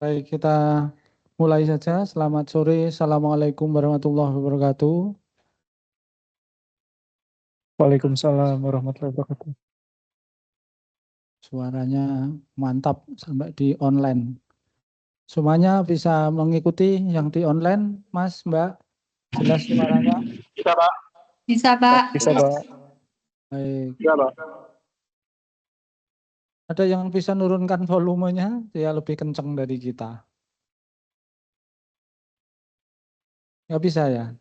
Baik, kita mulai saja. Selamat sore. Assalamualaikum warahmatullahi wabarakatuh. Waalaikumsalam warahmatullahi wabarakatuh. Suaranya mantap sampai di online. Semuanya bisa mengikuti yang di online, Mas, Mbak. Jelas suaranya. Bisa, Pak. Bisa, Pak. Bisa, Pak. Baik. Bisa, Pak. Ada yang bisa nurunkan volumenya, dia lebih kencang dari kita. Nggak bisa ya?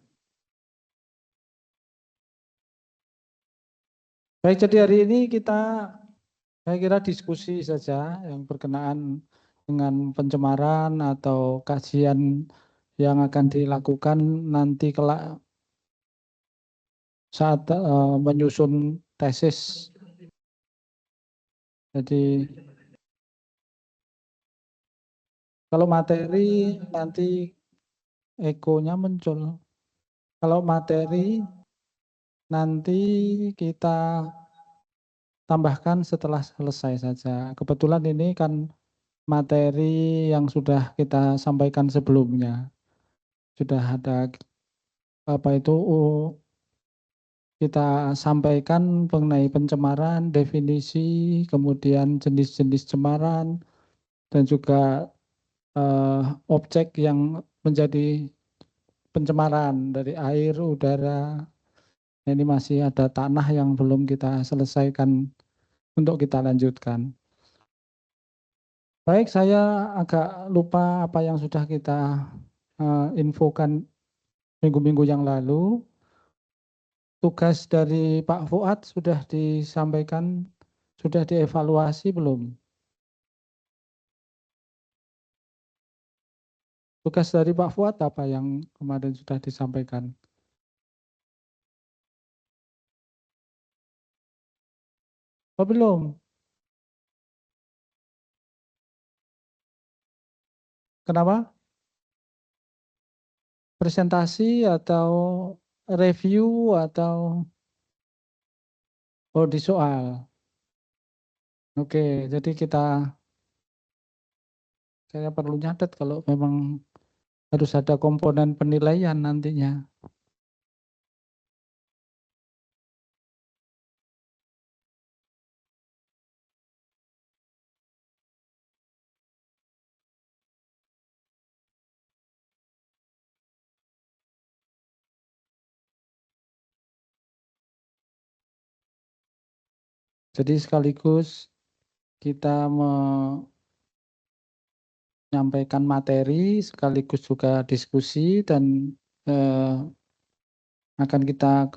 Baik, jadi hari ini saya kira diskusi saja yang berkenaan dengan pencemaran atau kajian yang akan dilakukan nanti kelak saat menyusun tesis. Jadi kalau materi nanti ekonya muncul. Kalau materi nanti kita tambahkan setelah selesai saja. Kebetulan ini kan materi yang sudah kita sampaikan sebelumnya. Sudah ada apa itu kita sampaikan mengenai pencemaran, definisi, kemudian jenis-jenis cemaran, dan juga objek yang menjadi pencemaran dari air, udara. Ini masih ada tanah yang belum kita selesaikan untuk kita lanjutkan. Baik, saya agak lupa apa yang sudah kita infokan minggu-minggu yang lalu. Tugas dari Pak Fuad sudah disampaikan, sudah dievaluasi belum? Tugas dari Pak Fuad apa yang kemarin sudah disampaikan? Oh, belum. Kenapa? Presentasi atau review atau di soal? Oke, jadi saya perlu nyatet kalau memang harus ada komponen penilaian nantinya. Jadi sekaligus kita menyampaikan materi, sekaligus juga diskusi dan akan kita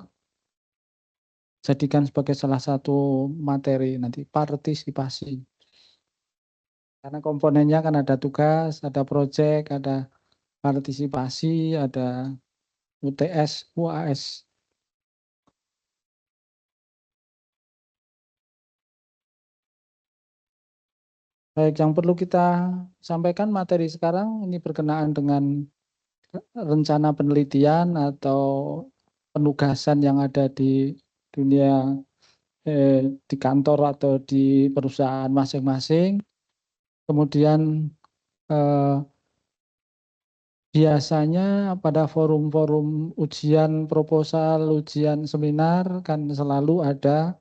jadikan sebagai salah satu materi nanti partisipasi. Karena komponennya kan ada tugas, ada proyek, ada partisipasi, ada UTS, UAS. Baik, yang perlu kita sampaikan materi sekarang ini berkenaan dengan rencana penelitian atau penugasan yang ada di dunia di kantor atau di perusahaan masing-masing. Kemudian biasanya pada forum-forum ujian proposal, ujian seminar kan selalu ada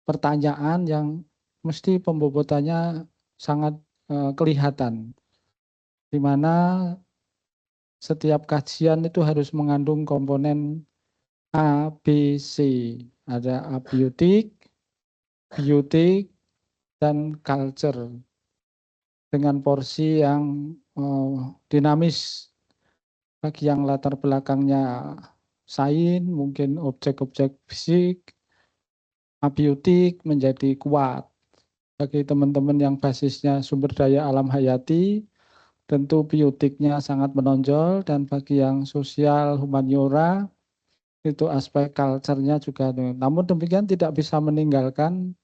pertanyaan yang mesti pembobotannya sangat kelihatan, di mana setiap kajian itu harus mengandung komponen A, B, C. Ada abiotik, biotik, dan culture. Dengan porsi yang dinamis. Bagi yang latar belakangnya sains, mungkin objek-objek fisik, abiotik menjadi kuat. Bagi teman-teman yang basisnya sumber daya alam hayati, tentu biotiknya sangat menonjol, dan bagi yang sosial, humaniora, itu aspek culture-nya juga. Namun demikian tidak bisa meninggalkan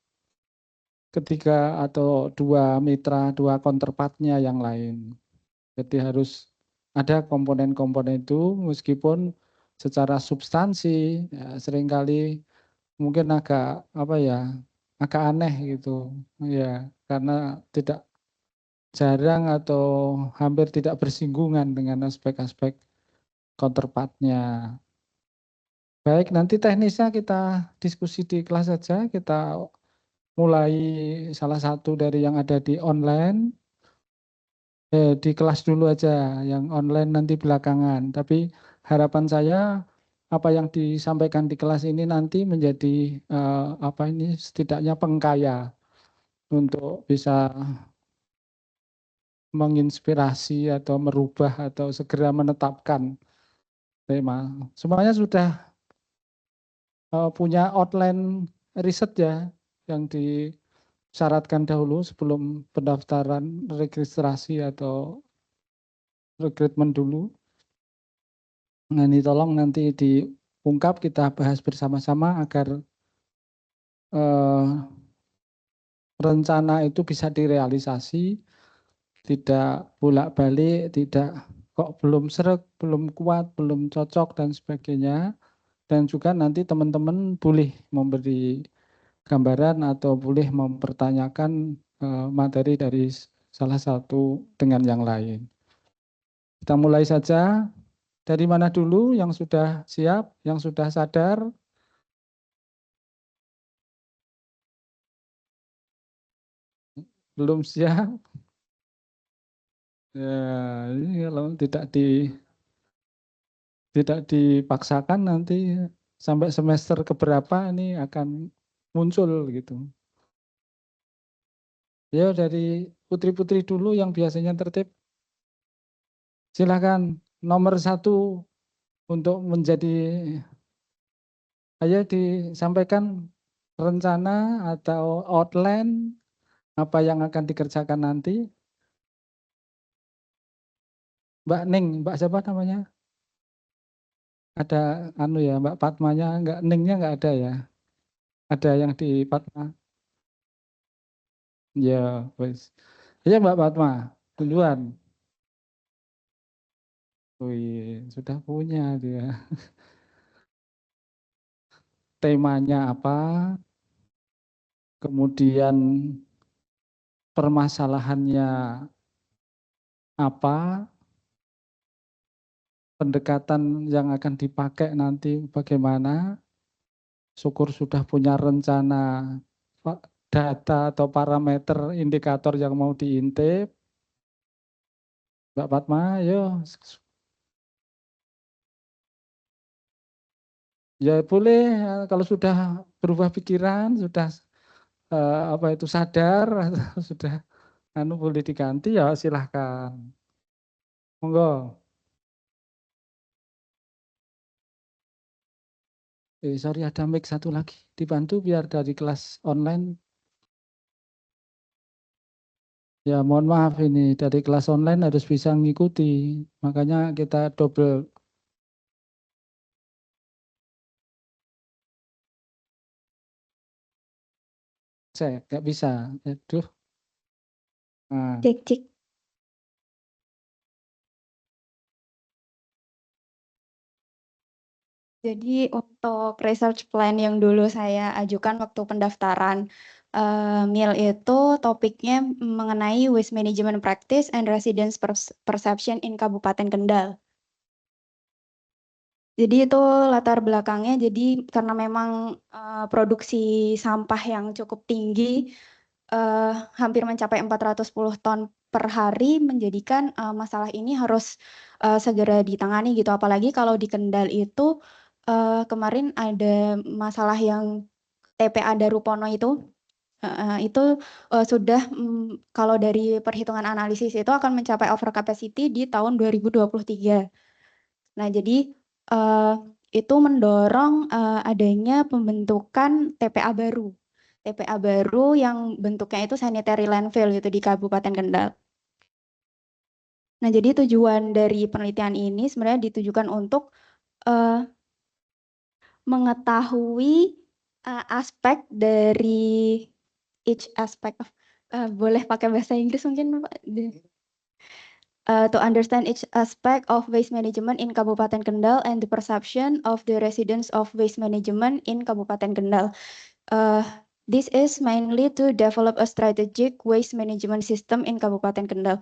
ketiga atau dua mitra, dua counterpart-nya yang lain. Jadi harus ada komponen-komponen itu meskipun secara substansi ya, seringkali mungkin agak apa ya, agak aneh gitu. Ya, karena tidak jarang atau hampir tidak bersinggungan dengan aspek-aspek counterpartnya. Baik, nanti teknisnya kita diskusi di kelas saja. Kita mulai salah satu dari yang ada di online. Di kelas dulu aja, yang online nanti belakangan. Tapi harapan saya apa yang disampaikan di kelas ini nanti menjadi apa ini setidaknya pengkaya untuk bisa menginspirasi atau merubah atau segera menetapkan tema. Semuanya sudah punya outline riset ya yang disyaratkan dahulu sebelum pendaftaran registrasi atau rekrutmen dulu. Nah, ini tolong nanti diungkap, kita bahas bersama-sama agar rencana itu bisa direalisasi, tidak bolak-balik, tidak kok belum seret, belum kuat, belum cocok dan sebagainya. Dan juga nanti teman-teman boleh memberi gambaran atau boleh mempertanyakan materi dari salah satu dengan yang lain. Kita mulai saja. Dari mana dulu yang sudah siap, yang sudah sadar? Belum siap? Ya, ini kalau tidak dipaksakan nanti sampai semester keberapa ini akan muncul gitu. Ya dari putri-putri dulu yang biasanya tertib. Silakan nomor 1 untuk menjadi, ayo disampaikan rencana atau outline apa yang akan dikerjakan nanti. Mbak Ning, Mbak siapa namanya? Ada anu ya, Mbak Padmanya enggak, Ningnya enggak ada ya? Ada yang di Padma. Ya, wes. Ya Mbak Padma, duluan. Wih, sudah punya dia. Temanya apa? Kemudian permasalahannya apa? Pendekatan yang akan dipakai nanti bagaimana? Syukur sudah punya rencana data atau parameter indikator yang mau diintip. Mbak Padma, ayo. Ya boleh kalau sudah berubah pikiran, sudah apa itu sadar atau sudah anu boleh diganti ya silahkan. Monggo. Sorry ada mic satu lagi. Dibantu biar dari kelas online. Ya mohon maaf ini dari kelas online harus bisa mengikuti. Makanya kita double cek, nggak bisa. Aduh. Nah. Cek, cek. Jadi untuk research plan yang dulu saya ajukan waktu pendaftaran MIL itu topiknya mengenai waste management practice and residence perception in Kabupaten Kendal. Jadi itu latar belakangnya, jadi karena memang produksi sampah yang cukup tinggi, hampir mencapai 410 ton per hari, menjadikan masalah ini harus segera ditangani gitu. Apalagi kalau di Kendal itu kemarin ada masalah yang TPA Darupono itu sudah kalau dari perhitungan analisis itu akan mencapai over capacity di tahun 2023. Nah, jadi itu mendorong adanya pembentukan TPA baru. TPA baru yang bentuknya itu sanitary landfill gitu di Kabupaten Kendal. Nah, jadi tujuan dari penelitian ini sebenarnya ditujukan untuk mengetahui aspek dari each aspect of, boleh pakai bahasa Inggris mungkin Pak? To understand each aspect of waste management in Kabupaten Kendal and the perception of the residents of waste management in Kabupaten Kendal. This is mainly to develop a strategic waste management system in Kabupaten Kendal.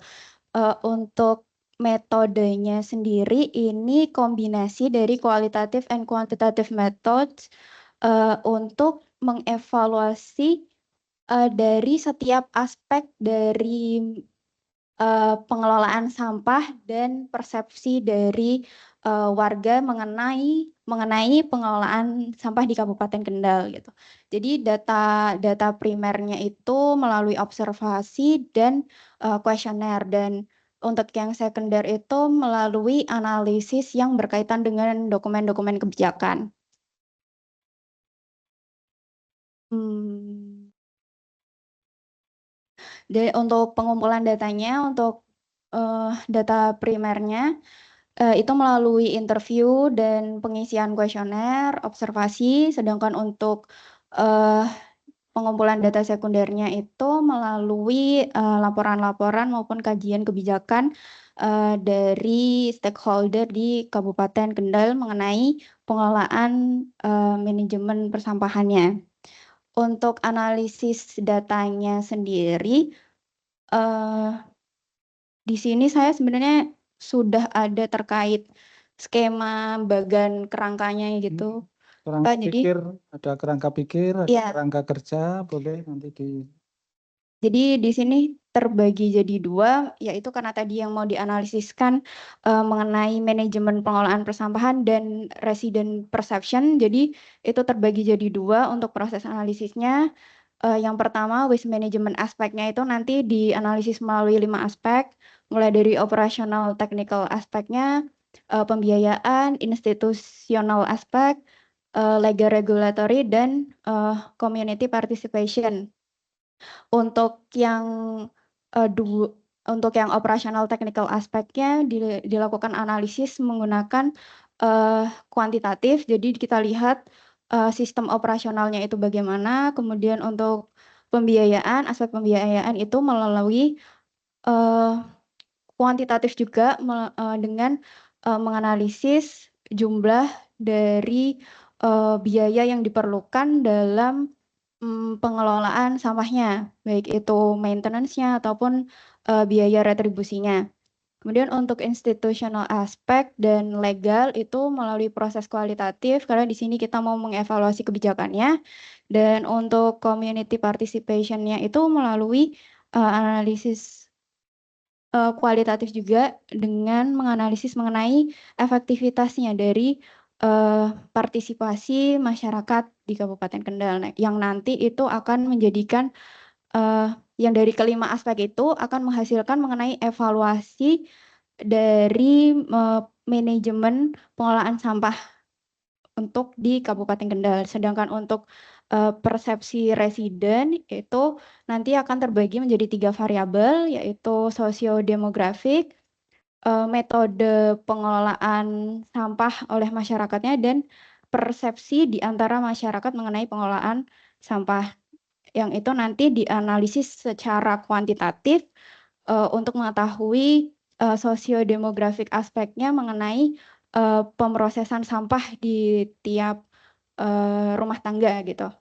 Untuk metodenya sendiri ini kombinasi dari qualitative and quantitative methods untuk mengevaluasi dari setiap aspek dari pengelolaan sampah dan persepsi dari warga mengenai pengelolaan sampah di Kabupaten Kendal gitu. Jadi data primernya itu melalui observasi dan kuesioner, dan untuk yang sekunder itu melalui analisis yang berkaitan dengan dokumen-dokumen kebijakan. Untuk pengumpulan datanya, untuk data primernya itu melalui interview dan pengisian kuesioner, observasi, sedangkan untuk pengumpulan data sekundernya itu melalui laporan-laporan maupun kajian kebijakan dari stakeholder di Kabupaten Kendal mengenai pengelolaan manajemen persampahannya. Untuk analisis datanya sendiri, di sini saya sebenarnya sudah ada terkait skema bagan kerangkanya gitu. Kerangka Jadi pikir, ada kerangka pikir, ada ya, kerangka kerja, boleh nanti jadi di sini terbagi jadi dua, yaitu karena tadi yang mau dianalisiskan mengenai manajemen pengelolaan persampahan dan resident perception. Jadi itu terbagi jadi dua untuk proses analisisnya. Yang pertama, waste management aspeknya itu nanti dianalisis melalui 5 aspek, mulai dari operasional technical aspeknya, pembiayaan, institusional aspek, legal regulatory, dan community participation. Untuk yang operasional technical aspeknya dilakukan analisis menggunakan kuantitatif. Jadi kita lihat sistem operasionalnya itu bagaimana. Kemudian untuk pembiayaan, aspek pembiayaan itu melalui kuantitatif juga dengan menganalisis jumlah dari biaya yang diperlukan dalam pengelolaan sampahnya, baik itu maintenance-nya ataupun biaya retribusinya. Kemudian untuk institutional aspek dan legal itu melalui proses kualitatif, karena di sini kita mau mengevaluasi kebijakannya. Dan untuk community participation-nya itu melalui analisis kualitatif juga dengan menganalisis mengenai efektivitasnya dari partisipasi masyarakat di Kabupaten Kendal, yang nanti itu akan menjadikan yang dari kelima aspek itu akan menghasilkan mengenai evaluasi dari manajemen pengelolaan sampah untuk di Kabupaten Kendal. Sedangkan untuk persepsi residen itu nanti akan terbagi menjadi 3 variabel, yaitu sosiodemografik, metode pengelolaan sampah oleh masyarakatnya, dan persepsi di antara masyarakat mengenai pengelolaan sampah, yang itu nanti dianalisis secara kuantitatif untuk mengetahui sosiodemografik aspeknya mengenai pemrosesan sampah di tiap rumah tangga gitu.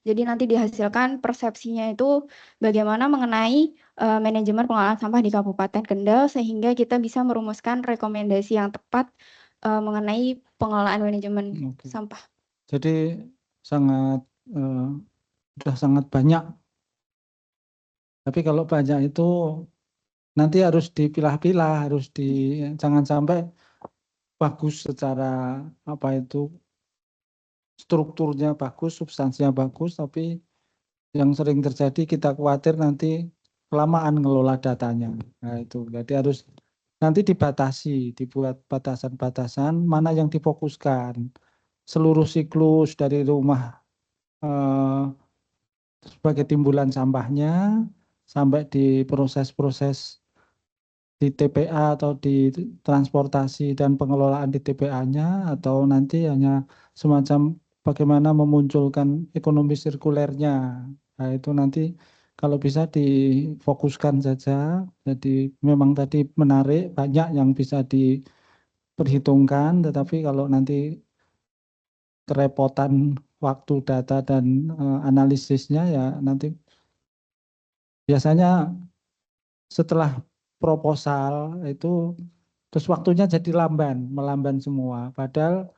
Jadi nanti dihasilkan persepsinya itu bagaimana mengenai manajemen pengelolaan sampah di Kabupaten Kendal, sehingga kita bisa merumuskan rekomendasi yang tepat mengenai pengelolaan manajemen sampah. Jadi sudah sangat banyak. Tapi kalau banyak itu nanti harus dipilah-pilah, jangan sampai bagus secara strukturnya bagus, substansinya bagus, tapi yang sering terjadi kita khawatir nanti kelamaan ngelola datanya. Nah itu, jadi harus nanti dibuat batasan-batasan mana yang difokuskan. Seluruh siklus dari rumah sebagai timbulan sampahnya sampai di proses-proses di TPA atau di transportasi dan pengelolaan di TPA-nya, atau nanti hanya semacam bagaimana memunculkan ekonomi sirkulernya. Nah itu nanti kalau bisa difokuskan saja. Jadi memang tadi menarik, banyak yang bisa diperhitungkan, tetapi kalau nanti kerepotan waktu data dan analisisnya ya nanti biasanya setelah proposal itu terus waktunya jadi melamban semua. Padahal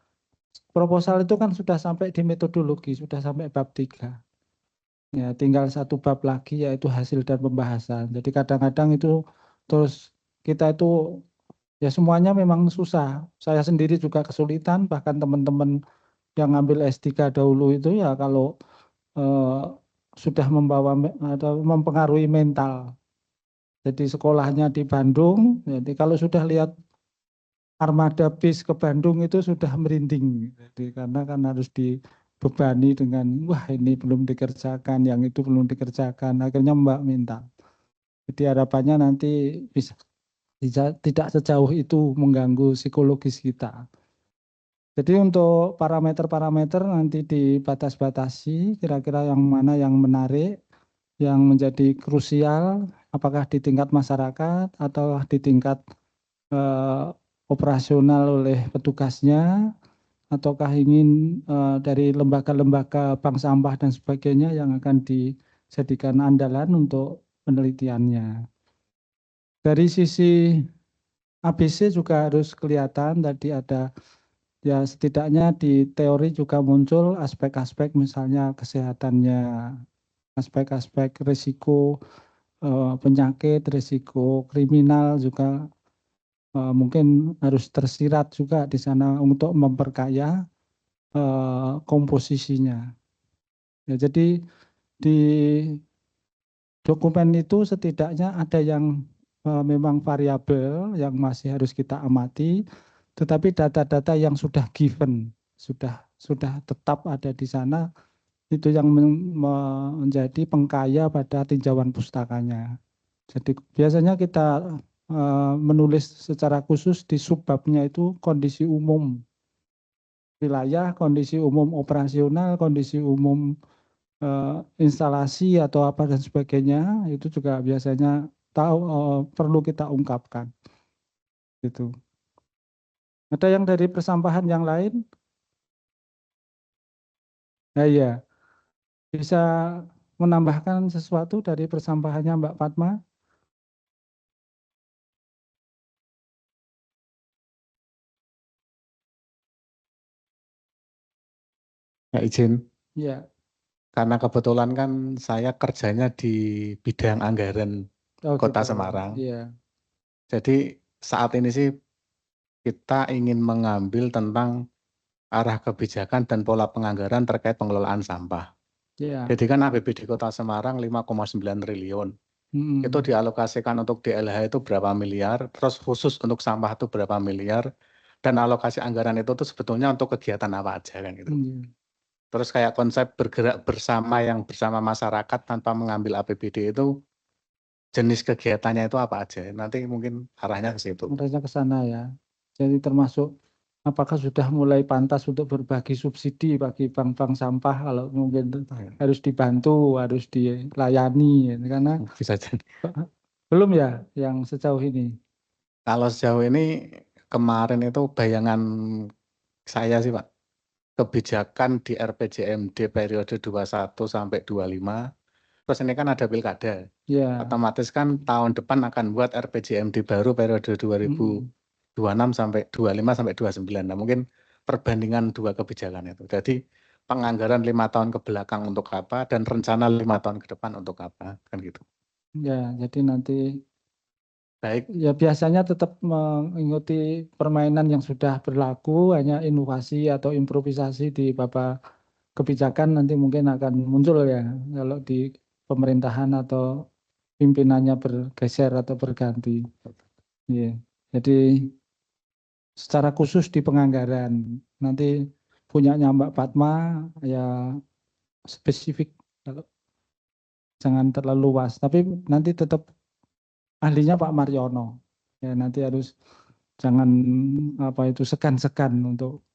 proposal itu kan sudah sampai di metodologi, sudah sampai bab 3. Ya, tinggal satu bab lagi yaitu hasil dan pembahasan. Jadi kadang-kadang itu terus kita itu ya semuanya memang susah. Saya sendiri juga kesulitan, bahkan teman-teman yang ngambil S3 dahulu itu ya kalau sudah membawa atau mempengaruhi mental. Jadi sekolahnya di Bandung, jadi kalau sudah lihat armada bis ke Bandung itu sudah merinding. Jadi karena kan harus dibebani dengan wah ini belum dikerjakan, yang itu belum dikerjakan. Akhirnya Mbak minta. Jadi harapannya nanti bisa tidak sejauh itu mengganggu psikologis kita. Jadi untuk parameter-parameter nanti dibatas-batasi kira-kira yang mana yang menarik, yang menjadi krusial, apakah di tingkat masyarakat atau di tingkat operasional oleh petugasnya, ataukah ingin dari lembaga-lembaga bank sampah dan sebagainya yang akan dijadikan andalan untuk penelitiannya. Dari sisi ABC juga harus kelihatan, tadi ada ya setidaknya di teori juga muncul aspek-aspek misalnya kesehatannya, aspek-aspek risiko penyakit, risiko kriminal juga mungkin harus tersirat juga di sana untuk memperkaya komposisinya. Ya, jadi di dokumen itu setidaknya ada yang memang variabel yang masih harus kita amati, tetapi data-data yang sudah given, sudah tetap ada di sana, itu yang menjadi pengkaya pada tinjauan pustakanya. Jadi biasanya kita menulis secara khusus di subbabnya itu kondisi umum wilayah, kondisi umum operasional, kondisi umum instalasi atau apa dan sebagainya, itu juga biasanya perlu kita ungkapkan. Gitu. Ada yang dari persampahan yang lain? Nah, ya, bisa menambahkan sesuatu dari persampahannya Mbak Fatma? Ya izin, Ya. karena kebetulan kan saya kerjanya di bidang anggaran Oh, Kota gitu. Semarang. Iya. Jadi saat ini sih kita ingin mengambil tentang arah kebijakan dan pola penganggaran terkait pengelolaan sampah. Iya. Jadi kan APBD Kota Semarang 5,9 triliun. Itu dialokasikan untuk DLH itu berapa miliar, terus khusus untuk sampah itu berapa miliar, dan alokasi anggaran itu tuh sebetulnya untuk kegiatan apa aja kan gitu. Terus kayak konsep bergerak bersama yang bersama masyarakat tanpa mengambil APBD itu jenis kegiatannya itu apa aja? Nanti mungkin arahnya ke situ. Arahnya ke sana ya. Jadi termasuk apakah sudah mulai pantas untuk berbagi subsidi bagi bank-bank sampah kalau mungkin harus dibantu, harus dilayani, karena Bisa jadi. belum ya yang sejauh ini. Kalau sejauh ini kemarin itu bayangan saya sih Pak, kebijakan di RPJMD periode 21 sampai 25, terus ini kan ada pilkada. Ya. Otomatis kan tahun depan akan buat RPJMD baru periode 2026 sampai 25 sampai 29. Nah, mungkin perbandingan dua kebijakan itu. Jadi penganggaran 5 tahun ke belakang untuk apa dan rencana 5 tahun ke depan untuk apa kan gitu. Ya, jadi nanti Baik. ya biasanya tetap mengikuti permainan yang sudah berlaku, hanya inovasi atau improvisasi di beberapa kebijakan nanti mungkin akan muncul ya kalau di pemerintahan atau pimpinannya bergeser atau berganti. Ya. Jadi secara khusus di penganggaran nanti punyanya Mbak Fatma ya spesifik, kalau jangan terlalu luas, tapi nanti tetap ahlinya Pak Mariono. Ya nanti harus jangan apa itu segan-segan untuk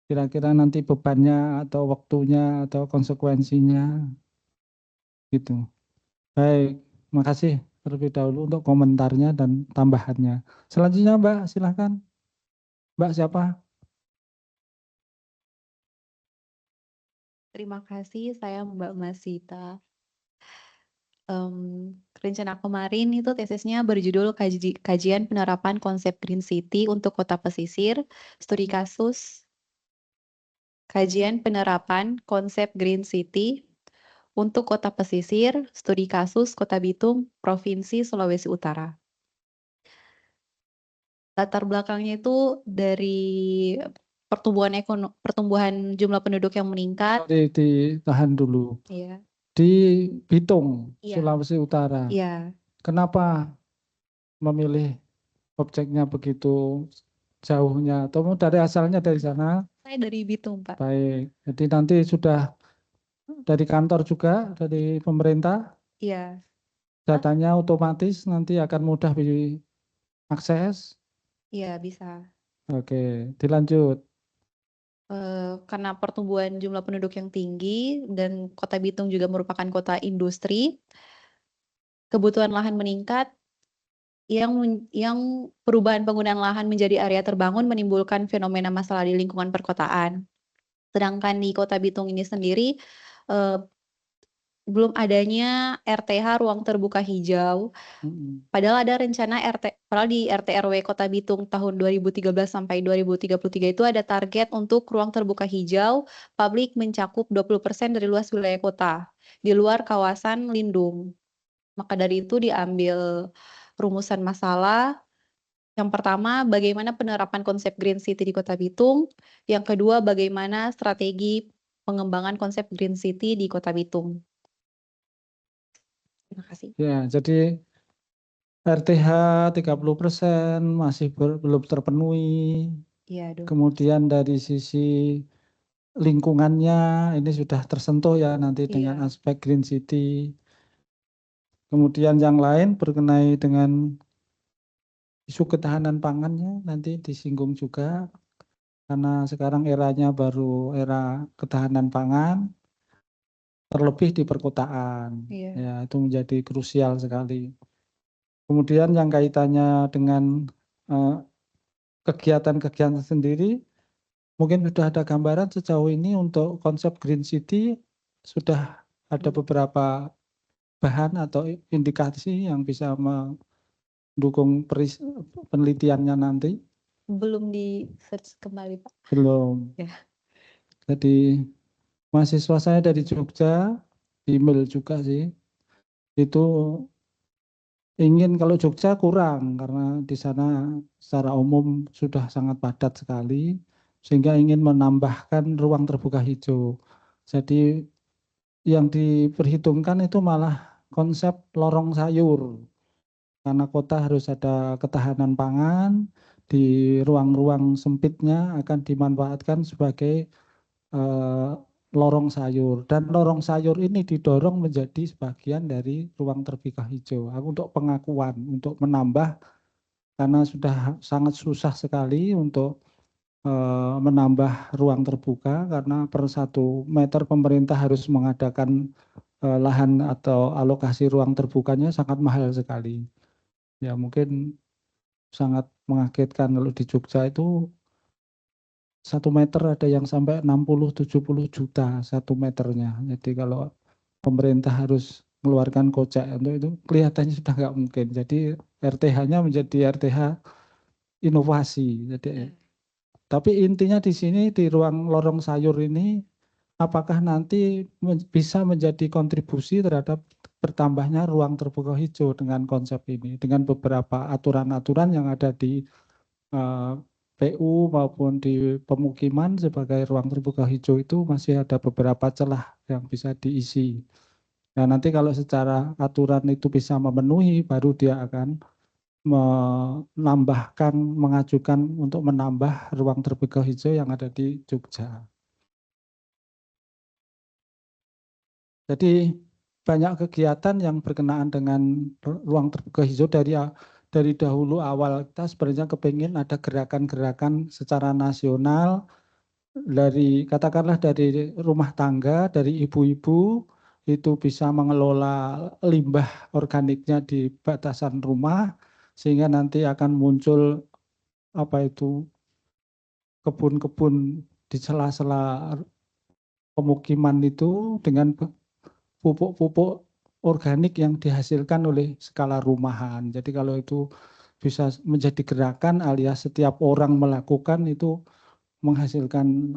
kira-kira nanti bebannya atau waktunya atau konsekuensinya gitu. Baik, makasih terlebih dahulu untuk komentarnya dan tambahannya. Selanjutnya Mbak, silahkan. Mbak siapa? Terima kasih, saya Mbak Masita. Rencana kemarin itu tesisnya berjudul Kajian Penerapan Konsep Green City untuk Kota Pesisir, Studi Kasus Kajian Penerapan Konsep Green City untuk Kota Pesisir, Studi Kasus Kota Bitung, Provinsi Sulawesi Utara. Latar belakangnya itu dari pertumbuhan jumlah penduduk yang meningkat. Ditahan dulu. Iya. Di Bitung, Iya. Sulawesi Utara. Iya. Kenapa memilih objeknya begitu jauhnya? Atau dari asalnya dari sana? Saya dari Bitung, Pak. Baik, jadi nanti sudah dari kantor juga, dari pemerintah, Iya. datanya otomatis nanti akan mudah diakses. Iya, bisa. Oke, dilanjut. Karena pertumbuhan jumlah penduduk yang tinggi dan Kota Bitung juga merupakan kota industri, kebutuhan lahan meningkat, yang perubahan penggunaan lahan menjadi area terbangun menimbulkan fenomena masalah di lingkungan perkotaan. Sedangkan di Kota Bitung ini sendiri, belum adanya RTH ruang terbuka hijau. Padahal ada rencana padahal di RT RW Kota Bitung tahun 2013 sampai 2033 itu ada target untuk ruang terbuka hijau publik mencakup 20% dari luas wilayah kota di luar kawasan lindung. Maka dari itu diambil rumusan masalah. Yang pertama, bagaimana penerapan konsep Green City di Kota Bitung. Yang kedua, bagaimana strategi pengembangan konsep Green City di Kota Bitung. Terima kasih. Ya, jadi RTH 30% masih belum terpenuhi. Iya, Dok. Kemudian dari sisi lingkungannya ini sudah tersentuh ya nanti dengan aspek Green City. Kemudian yang lain berkenai dengan isu ketahanan pangannya nanti disinggung juga. Karena sekarang eranya baru era ketahanan pangan, terlebih di perkotaan. Ya, itu menjadi krusial sekali. Kemudian yang kaitannya dengan kegiatan-kegiatan sendiri, mungkin sudah ada gambaran sejauh ini untuk konsep Green City sudah ada beberapa bahan atau indikasi yang bisa mendukung penelitiannya nanti. Belum di search kembali, Pak. Belum. Ya. Jadi mahasiswa saya dari Jogja, email juga sih, itu ingin kalau Jogja kurang karena di sana secara umum sudah sangat padat sekali, sehingga ingin menambahkan ruang terbuka hijau. Jadi yang diperhitungkan itu malah konsep lorong sayur, karena kota harus ada ketahanan pangan, di ruang-ruang sempitnya akan dimanfaatkan sebagai lorong sayur, dan lorong sayur ini didorong menjadi sebagian dari ruang terbuka hijau. Aku untuk pengakuan, untuk menambah, karena sudah sangat susah sekali untuk menambah ruang terbuka, karena per 1 meter pemerintah harus mengadakan lahan atau alokasi ruang terbukanya sangat mahal sekali. Ya mungkin sangat mengagetkan kalau di Jogja itu 1 meter ada yang sampai 60-70 juta 1 meternya. Jadi kalau pemerintah harus mengeluarkan kocek untuk itu kelihatannya sudah nggak mungkin. Jadi RTH-nya menjadi RTH inovasi. Jadi, tapi intinya di sini di ruang lorong sayur ini apakah nanti bisa menjadi kontribusi terhadap bertambahnya ruang terbuka hijau dengan konsep ini, dengan beberapa aturan-aturan yang ada di PU maupun di pemukiman sebagai ruang terbuka hijau itu masih ada beberapa celah yang bisa diisi. Nah nanti kalau secara aturan itu bisa memenuhi, baru dia akan menambahkan, mengajukan untuk menambah ruang terbuka hijau yang ada di Jogja. Jadi banyak kegiatan yang berkenaan dengan ruang terbuka hijau dari dahulu awal kita sebenarnya kepingin ada gerakan-gerakan secara nasional dari katakanlah dari rumah tangga, dari ibu-ibu itu bisa mengelola limbah organiknya di batasan rumah sehingga nanti akan muncul apa itu kebun-kebun di sela-sela pemukiman itu dengan pupuk-pupuk organik yang dihasilkan oleh skala rumahan. Jadi kalau itu bisa menjadi gerakan alias setiap orang melakukan itu menghasilkan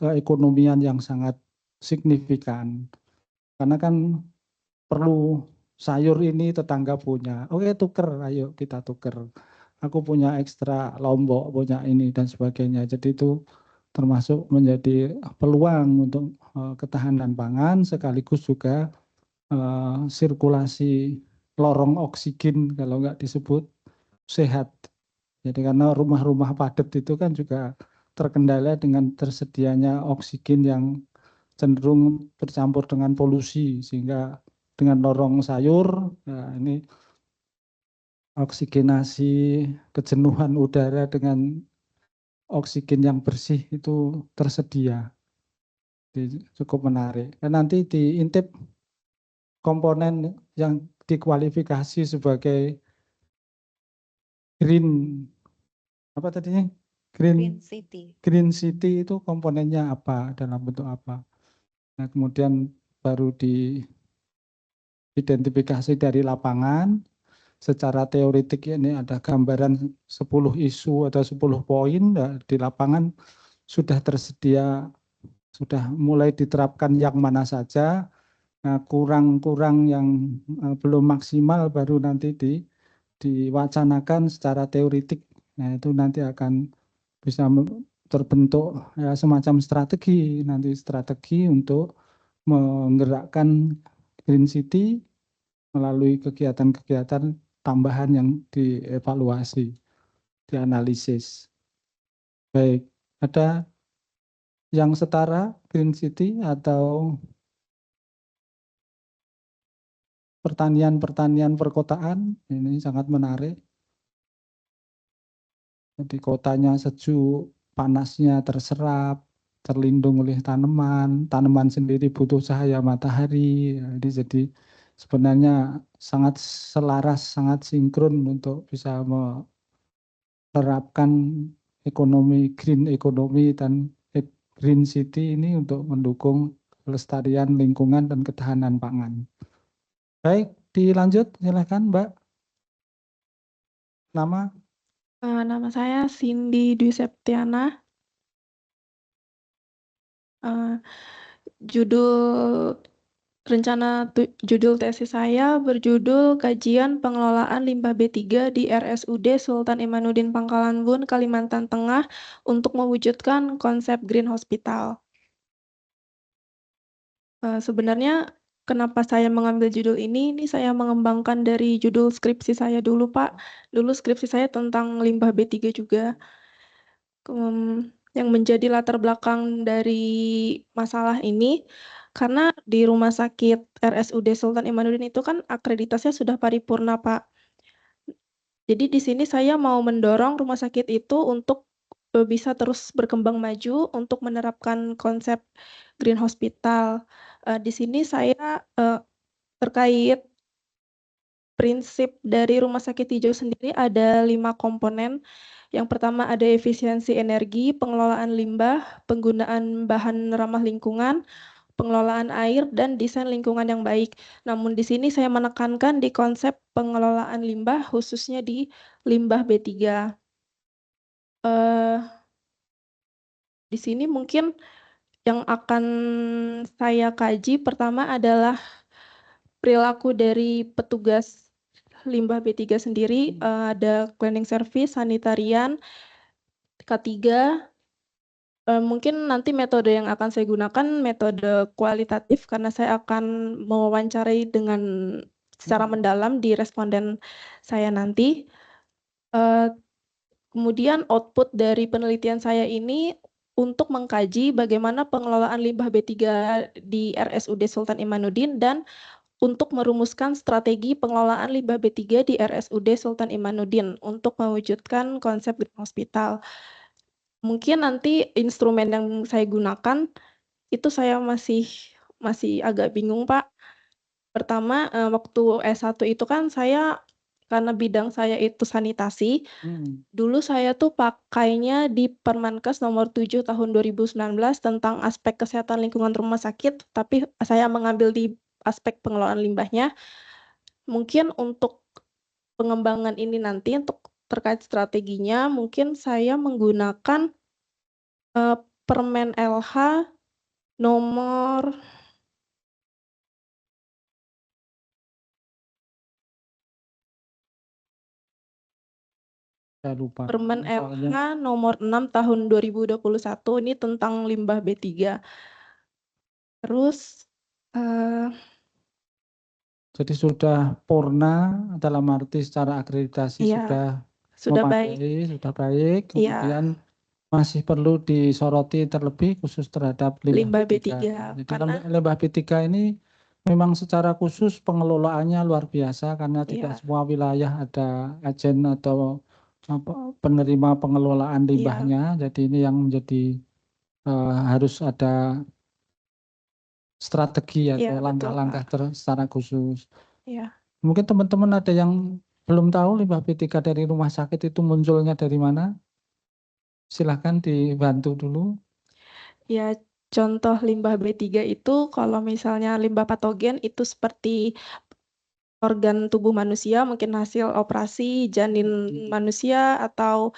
keekonomian yang sangat signifikan. Karena kan perlu sayur ini tetangga punya. Oke, tuker, ayo kita tuker. Aku punya ekstra lombok, punya ini dan sebagainya. Jadi itu termasuk menjadi peluang untuk ketahanan pangan sekaligus juga sirkulasi lorong oksigen kalau nggak disebut sehat. Jadi karena rumah-rumah padat itu kan juga terkendala dengan tersedianya oksigen yang cenderung bercampur dengan polusi sehingga dengan lorong sayur, nah ini oksigenasi kejenuhan udara dengan oksigen yang bersih itu tersedia. Jadi cukup menarik. Dan nanti diintip komponen yang dikualifikasi sebagai green apa tadinya? Green City. Green City itu komponennya apa, dalam bentuk apa. Nah, kemudian baru diidentifikasi dari lapangan. Secara teoretik ini ada gambaran 10 isu atau 10 poin. Nah, di lapangan sudah tersedia, sudah mulai diterapkan yang mana saja. Nah, kurang-kurang yang belum maksimal baru nanti diwacanakan secara teoretik. Nah, itu nanti akan bisa terbentuk ya, semacam strategi, nanti strategi untuk menggerakkan Green City melalui kegiatan-kegiatan tambahan yang dievaluasi, dianalisis. Baik, ada yang setara Green City atau pertanian perkotaan, ini sangat menarik. Jadi kotanya sejuk, panasnya terserap, terlindung oleh tanaman, tanaman sendiri butuh cahaya matahari. Jadi sebenarnya sangat selaras, sangat sinkron untuk bisa menerapkan green ekonomi dan green city ini untuk mendukung kelestarian lingkungan dan ketahanan pangan. Baik, dilanjut, silakan Mbak. Nama? Nama saya Cindy Dwi Septiana. Judul tesis saya berjudul Kajian Pengelolaan Limbah B3 di RSUD Sultan Imanuddin Pangkalan Bun, Kalimantan Tengah untuk mewujudkan konsep Green Hospital. Sebenarnya kenapa saya mengambil judul ini saya mengembangkan dari judul skripsi saya dulu, Pak. Dulu skripsi saya tentang limbah B3 juga. Yang menjadi latar belakang dari masalah ini, karena di Rumah Sakit RSUD Sultan Imanuddin itu kan akreditasinya sudah paripurna, Pak. Jadi di sini saya mau mendorong rumah sakit itu untuk bisa terus berkembang maju untuk menerapkan konsep Green Hospital. Di sini saya terkait prinsip dari Rumah Sakit Hijau sendiri ada 5 komponen. Yang pertama ada efisiensi energi, pengelolaan limbah, penggunaan bahan ramah lingkungan, pengelolaan air, dan desain lingkungan yang baik. Namun di sini saya menekankan di konsep pengelolaan limbah, khususnya di limbah B3. Di sini mungkin yang akan saya kaji pertama adalah perilaku dari petugas limbah B3 sendiri, ada cleaning service, sanitarian. Ketiga, mungkin nanti metode yang akan saya gunakan metode kualitatif karena saya akan mewawancarai dengan secara mendalam di responden saya nanti. Kemudian output dari penelitian saya ini untuk mengkaji bagaimana pengelolaan limbah B3 di RSUD Sultan Imanuddin dan untuk merumuskan strategi pengelolaan limbah B3 di RSUD Sultan Imanuddin untuk mewujudkan konsep Green Hospital. Mungkin nanti instrumen yang saya gunakan itu saya masih agak bingung, Pak. Pertama, waktu S1 itu kan saya karena bidang saya itu sanitasi, dulu saya tuh pakainya di Permenkes nomor 7 tahun 2019 tentang aspek kesehatan lingkungan rumah sakit, tapi saya mengambil di aspek pengelolaan limbahnya. Mungkin untuk pengembangan ini nanti untuk terkait strateginya, mungkin saya menggunakan Permen LH nomor Saya lupa. Permen Soalnya LH nomor 6 tahun 2021 ini tentang limbah B3. Terus jadi sudah purna dalam arti secara akreditasi iya, sudah baik. memadai, sudah baik, Iya, kemudian masih perlu disoroti terlebih khusus terhadap limbah limbah B3. B3 Jadi karena limbah B3 ini memang secara khusus pengelolaannya luar biasa karena tidak iya, semua wilayah ada agen atau penerima pengelolaan iya, limbahnya. Jadi ini yang menjadi harus ada strategi atau iya betul langkah-langkah Pak. secara khusus. Iya. Mungkin teman-teman ada yang belum tahu limbah B3 dari rumah sakit itu munculnya dari mana? Silahkan dibantu dulu. Ya, contoh limbah B3 itu kalau misalnya limbah patogen itu seperti organ tubuh manusia, mungkin hasil operasi janin manusia atau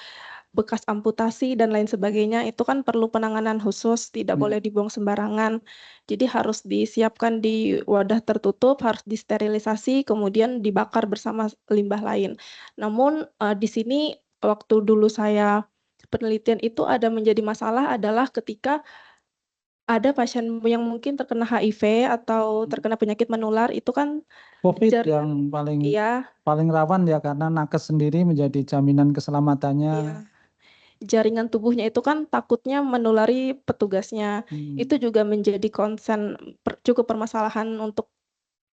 bekas amputasi dan lain sebagainya, itu kan perlu penanganan khusus, tidak boleh dibuang sembarangan. Jadi harus disiapkan di wadah tertutup, harus disterilisasi, kemudian dibakar bersama limbah lain. Namun di sini waktu dulu saya penelitian itu ada menjadi masalah adalah ketika ada pasien yang mungkin terkena HIV atau terkena penyakit menular itu kan COVID jaringan yang iya, paling rawan ya karena nakes sendiri menjadi jaminan keselamatannya. iya. Jaringan tubuhnya itu kan takutnya menulari petugasnya. Itu juga menjadi concern cukup permasalahan untuk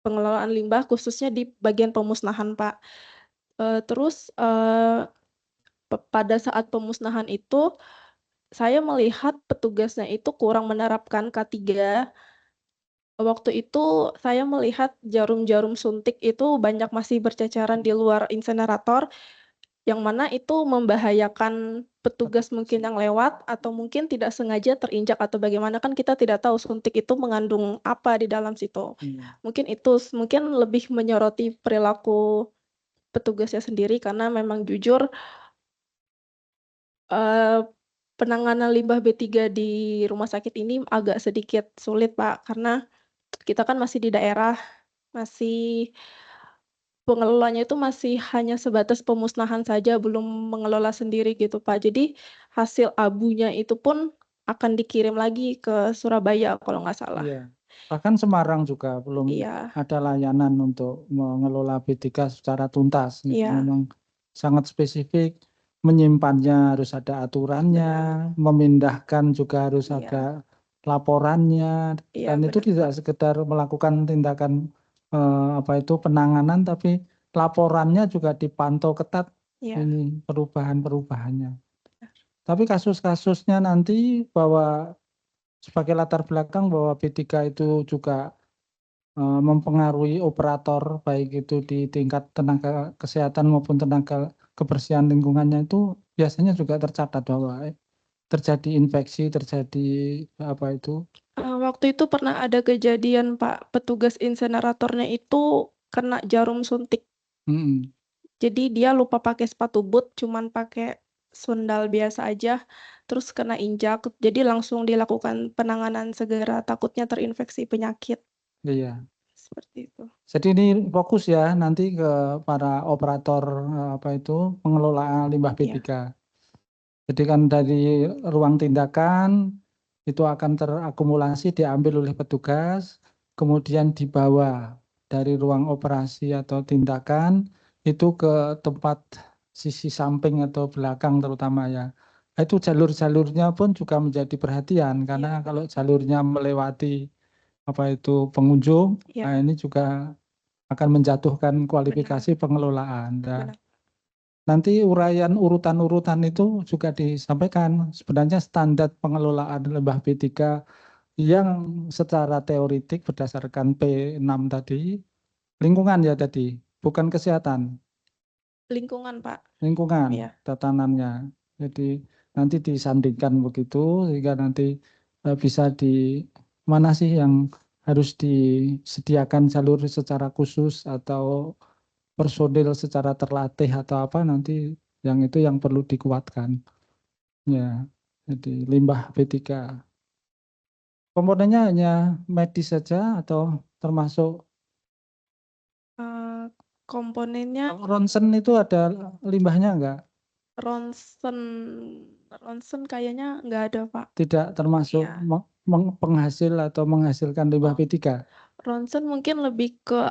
pengelolaan limbah khususnya di bagian pemusnahan, Pak. Terus pada saat pemusnahan itu saya melihat petugasnya itu kurang menerapkan K3. Waktu itu saya melihat jarum-jarum suntik itu banyak masih berceceran di luar insenerator, yang mana itu membahayakan petugas mungkin yang lewat atau mungkin tidak sengaja terinjak atau bagaimana, kan kita tidak tahu suntik itu mengandung apa di dalam situ. Mungkin itu mungkin lebih menyoroti perilaku petugasnya sendiri karena memang jujur penanganan limbah B3 di rumah sakit ini agak sedikit sulit, Pak, karena kita kan masih di daerah, masih pengelolanya itu masih hanya sebatas pemusnahan saja, belum mengelola sendiri gitu, Pak. Jadi hasil abunya itu pun akan dikirim lagi ke Surabaya kalau nggak salah. Iya. Bahkan Semarang juga belum Iya, ada layanan untuk mengelola B3 secara tuntas. Gitu. iya, Memang sangat spesifik, menyimpannya harus ada aturannya, memindahkan juga harus iya, ada laporannya, iya dan itu benar, tidak Pak. sekedar melakukan tindakan penanganan, tapi laporannya juga dipantau ketat Iya, ini perubahan-perubahannya. Tapi kasus-kasusnya nanti bahwa sebagai latar belakang bahwa B3 itu juga mempengaruhi operator baik itu di tingkat tenaga kesehatan maupun tenaga kebersihan lingkungannya itu biasanya juga tercatat bahwa terjadi infeksi, terjadi apa itu. Waktu itu pernah ada kejadian, Pak, petugas inseneratornya itu kena jarum suntik. Mm-mm. Jadi dia lupa pakai sepatu boot, cuman pakai sendal biasa aja, terus kena injak. Jadi langsung dilakukan penanganan segera, takutnya terinfeksi penyakit. Iya. Seperti itu. Jadi ini fokus ya nanti ke para operator pengelolaan limbah B3. Iya, Jadi kan dari ruang tindakan itu akan terakumulasi diambil oleh petugas, kemudian dibawa dari ruang operasi atau tindakan itu ke tempat sisi samping atau belakang terutama ya. Itu jalur-jalurnya pun juga menjadi perhatian karena iya, kalau jalurnya melewati pengunjung, iya, nah ini juga akan menjatuhkan benar, kualifikasi pengelolaan. Nah, benar. nanti uraian urutan-urutan itu juga disampaikan. Sebenarnya standar pengelolaan limbah B3 yang secara teoritik berdasarkan P6 tadi, lingkungan ya tadi, bukan kesehatan. Lingkungan, Pak. lingkungan, Iya. tatanannya. Jadi nanti disandingkan begitu sehingga nanti bisa di mana sih yang harus disediakan jalur secara khusus atau personil secara terlatih atau apa nanti yang itu yang perlu dikuatkan. Ya, jadi limbah B3. Komponennya hanya medis saja atau termasuk Komponennya ronsen itu ada limbahnya enggak? ronsen kayaknya nggak ada, Pak. Tidak termasuk Iya. penghasil atau menghasilkan limbah B3. Ronsen mungkin lebih ke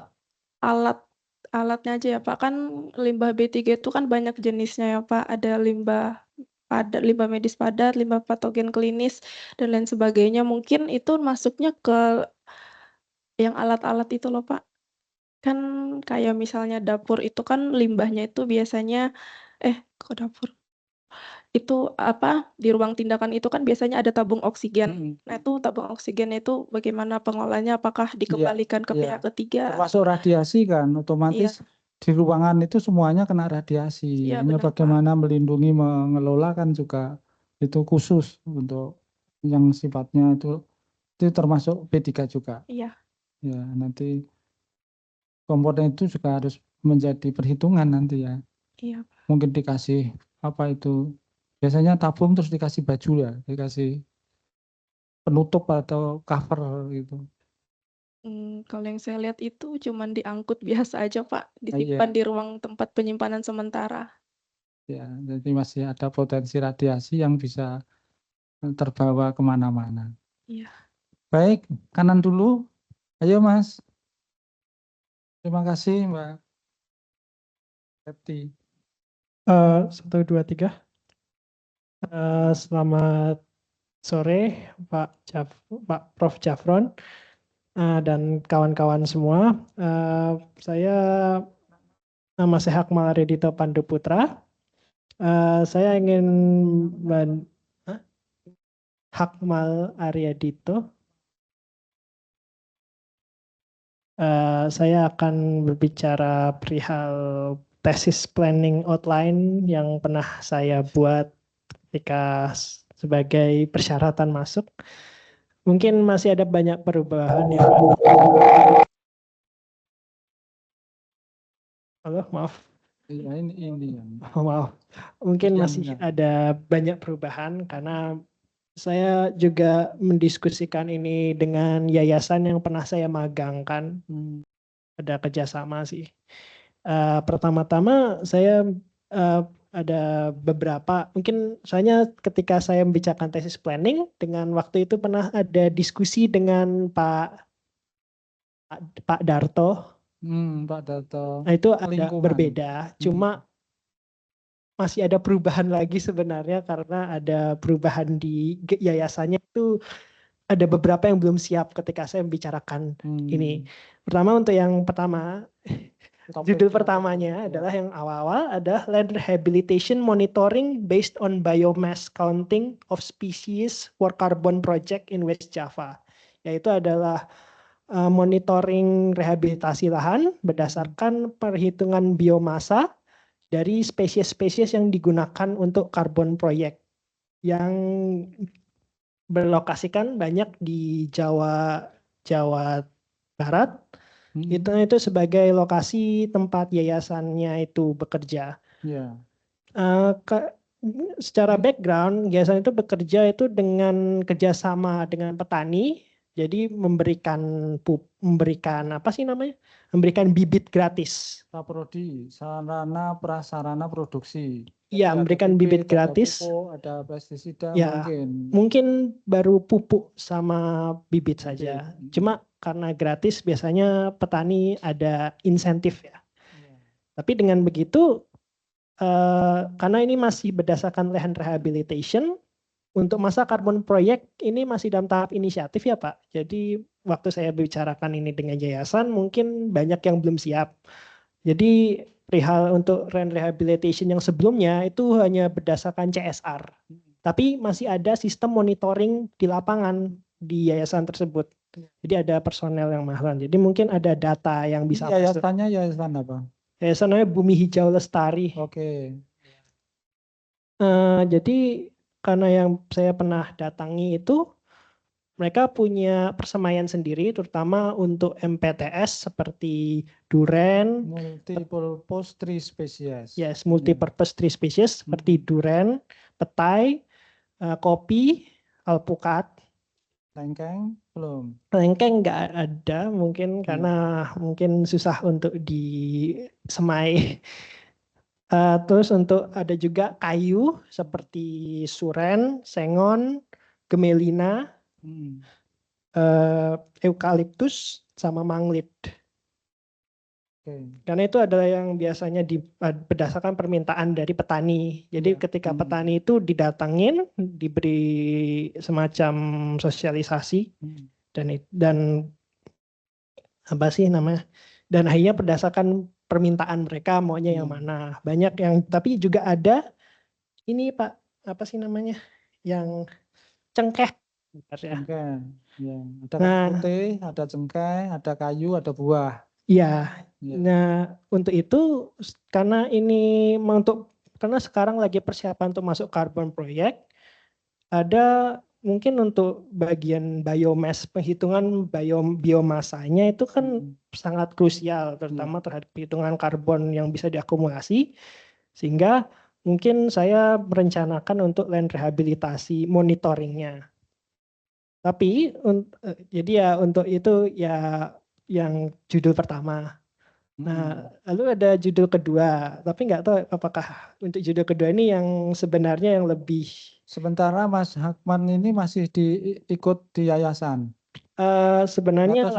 alatnya aja ya, Pak. Kan limbah B3 itu kan banyak jenisnya ya, Pak. Ada limbah padat, limbah medis padat, limbah patogen klinis, dan lain sebagainya. Mungkin itu masuknya ke yang alat-alat itu loh, Pak. Kan kayak misalnya dapur itu kan limbahnya itu biasanya kok dapur? Itu apa, di ruang tindakan itu kan biasanya ada tabung oksigen. Nah, itu tabung oksigennya itu bagaimana pengolahannya? Apakah dikembalikan ke pihak ketiga? Termasuk radiasi kan, Iya. otomatis di ruangan itu semuanya kena radiasi. Iya, Hanya benar, Pak. bagaimana melindungi, mengelola kan juga itu khusus untuk yang sifatnya itu termasuk B3 juga. Iya. Ya, nanti komponen itu juga harus menjadi perhitungan nanti ya. Iya, Pak. Mungkin dikasih apa itu, biasanya tabung terus dikasih baju ya, dikasih penutup atau cover gitu. Kalau yang saya lihat itu cuman diangkut biasa aja, Pak, Iya. disimpan di ruang tempat penyimpanan sementara. Ya, jadi masih ada potensi radiasi yang bisa terbawa kemana-mana. Iya. Baik, kanan dulu. Ayo Mas. Terima kasih Mbak Septi. 1, 2, 3. Selamat sore Pak Prof. Jafron dan kawan-kawan semua. Saya nama saya Hakmal Aryadito Pandu Putra. Saya ingin Hakmal Aryadito. Saya akan berbicara perihal tesis planning outline yang pernah saya buat ketika sebagai persyaratan masuk. Mungkin masih ada banyak perubahan ya. Halo, maaf. Ya, ini yang. Maaf. Mungkin masih ada banyak perubahan karena saya juga mendiskusikan ini dengan yayasan yang pernah saya magangkan. Ada kerjasama sih. Pertama-tama saya ada beberapa, mungkin soalnya ketika saya membicarakan tesis planning, dengan waktu itu pernah ada diskusi dengan Pak Darto. Pak Darto. Nah itu ada berbeda, cuma masih ada perubahan lagi sebenarnya karena ada perubahan di yayasannya itu ada beberapa yang belum siap ketika saya membicarakan ini. Pertama untuk yang pertama, judul pertamanya adalah yang awal-awal ada Land Rehabilitation Monitoring Based on Biomass Counting of Species for Carbon Project in West Java. Yaitu adalah monitoring rehabilitasi lahan berdasarkan perhitungan biomasa dari spesies-spesies yang digunakan untuk carbon project yang berlokasikan banyak di Jawa Barat. Itu sebagai lokasi tempat yayasannya itu bekerja. Secara background, yayasan itu bekerja itu dengan kerjasama dengan petani. Jadi memberikan apa sih namanya? Memberikan bibit gratis. Saprodi, sarana prasarana produksi. Iya, memberikan bibit gratis. Ada pupuk, ada pestisida ya, mungkin baru pupuk sama bibit saja. Cuma karena gratis biasanya petani ada insentif ya. Tapi dengan begitu, karena ini masih berdasarkan land rehabilitation, untuk masa carbon project ini masih dalam tahap inisiatif ya Pak. Jadi waktu saya bicarakan ini dengan yayasan mungkin banyak yang belum siap. Jadi perihal untuk land rehabilitation yang sebelumnya itu hanya berdasarkan CSR. Tapi masih ada sistem monitoring di lapangan di yayasan tersebut. Jadi ada personel yang mahalan. Jadi mungkin ada data yang bisa. Yayasannya yayasan apa? Yayasan namanya Bumi Hijau Lestari. Oke. Jadi karena yang saya pernah datangi itu mereka punya persemaian sendiri, terutama untuk MPTS seperti duren, Multipurpose tree species. yes, multipurpose tree species seperti duren, petai, kopi, alpukat. Lengkeng belum. Lengkeng nggak ada mungkin karena mungkin susah untuk disemai. Terus untuk ada juga kayu seperti suren, sengon, gemelina, eukaliptus, sama manglit. Karena itu adalah yang biasanya berdasarkan permintaan dari petani. Jadi ketika petani itu didatangin, diberi semacam sosialisasi dan apa sih namanya? Dan akhirnya berdasarkan permintaan mereka maunya yang mana. Banyak yang tapi juga ada ini Pak, apa sih namanya? Yang cengkeh. Cengkeh. Ya. Ada kayu putih, ada cengkeh, ada kayu, ada buah. Iya. Nah, untuk itu karena sekarang lagi persiapan untuk masuk carbon project, ada mungkin untuk bagian biomass, penghitungan biomasanya itu kan sangat krusial, terutama terhadap perhitungan karbon yang bisa diakumulasi, sehingga mungkin saya merencanakan untuk land rehabilitasi monitoringnya. Tapi jadi ya untuk itu ya yang judul pertama. Nah, lalu ada judul kedua, tapi nggak tahu apakah untuk judul kedua ini yang sebenarnya yang lebih. Sementara Mas Hakman ini masih ikut di yayasan. Sebenarnya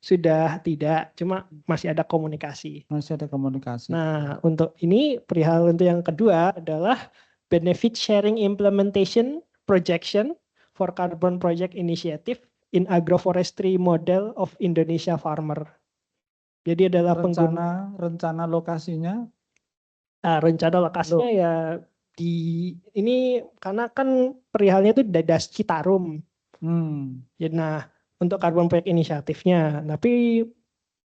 sudah tidak. Cuma masih ada komunikasi. Masih ada komunikasi. Nah, untuk ini perihal untuk yang kedua adalah benefit sharing implementation projection for carbon project initiative in agroforestry model of Indonesia farmer. Jadi adalah rencana lokasinya. Rencana lokasinya ya ini karena kan perihalnya itu Dadas Citarum. Ya, nah, untuk carbon project inisiatifnya, tapi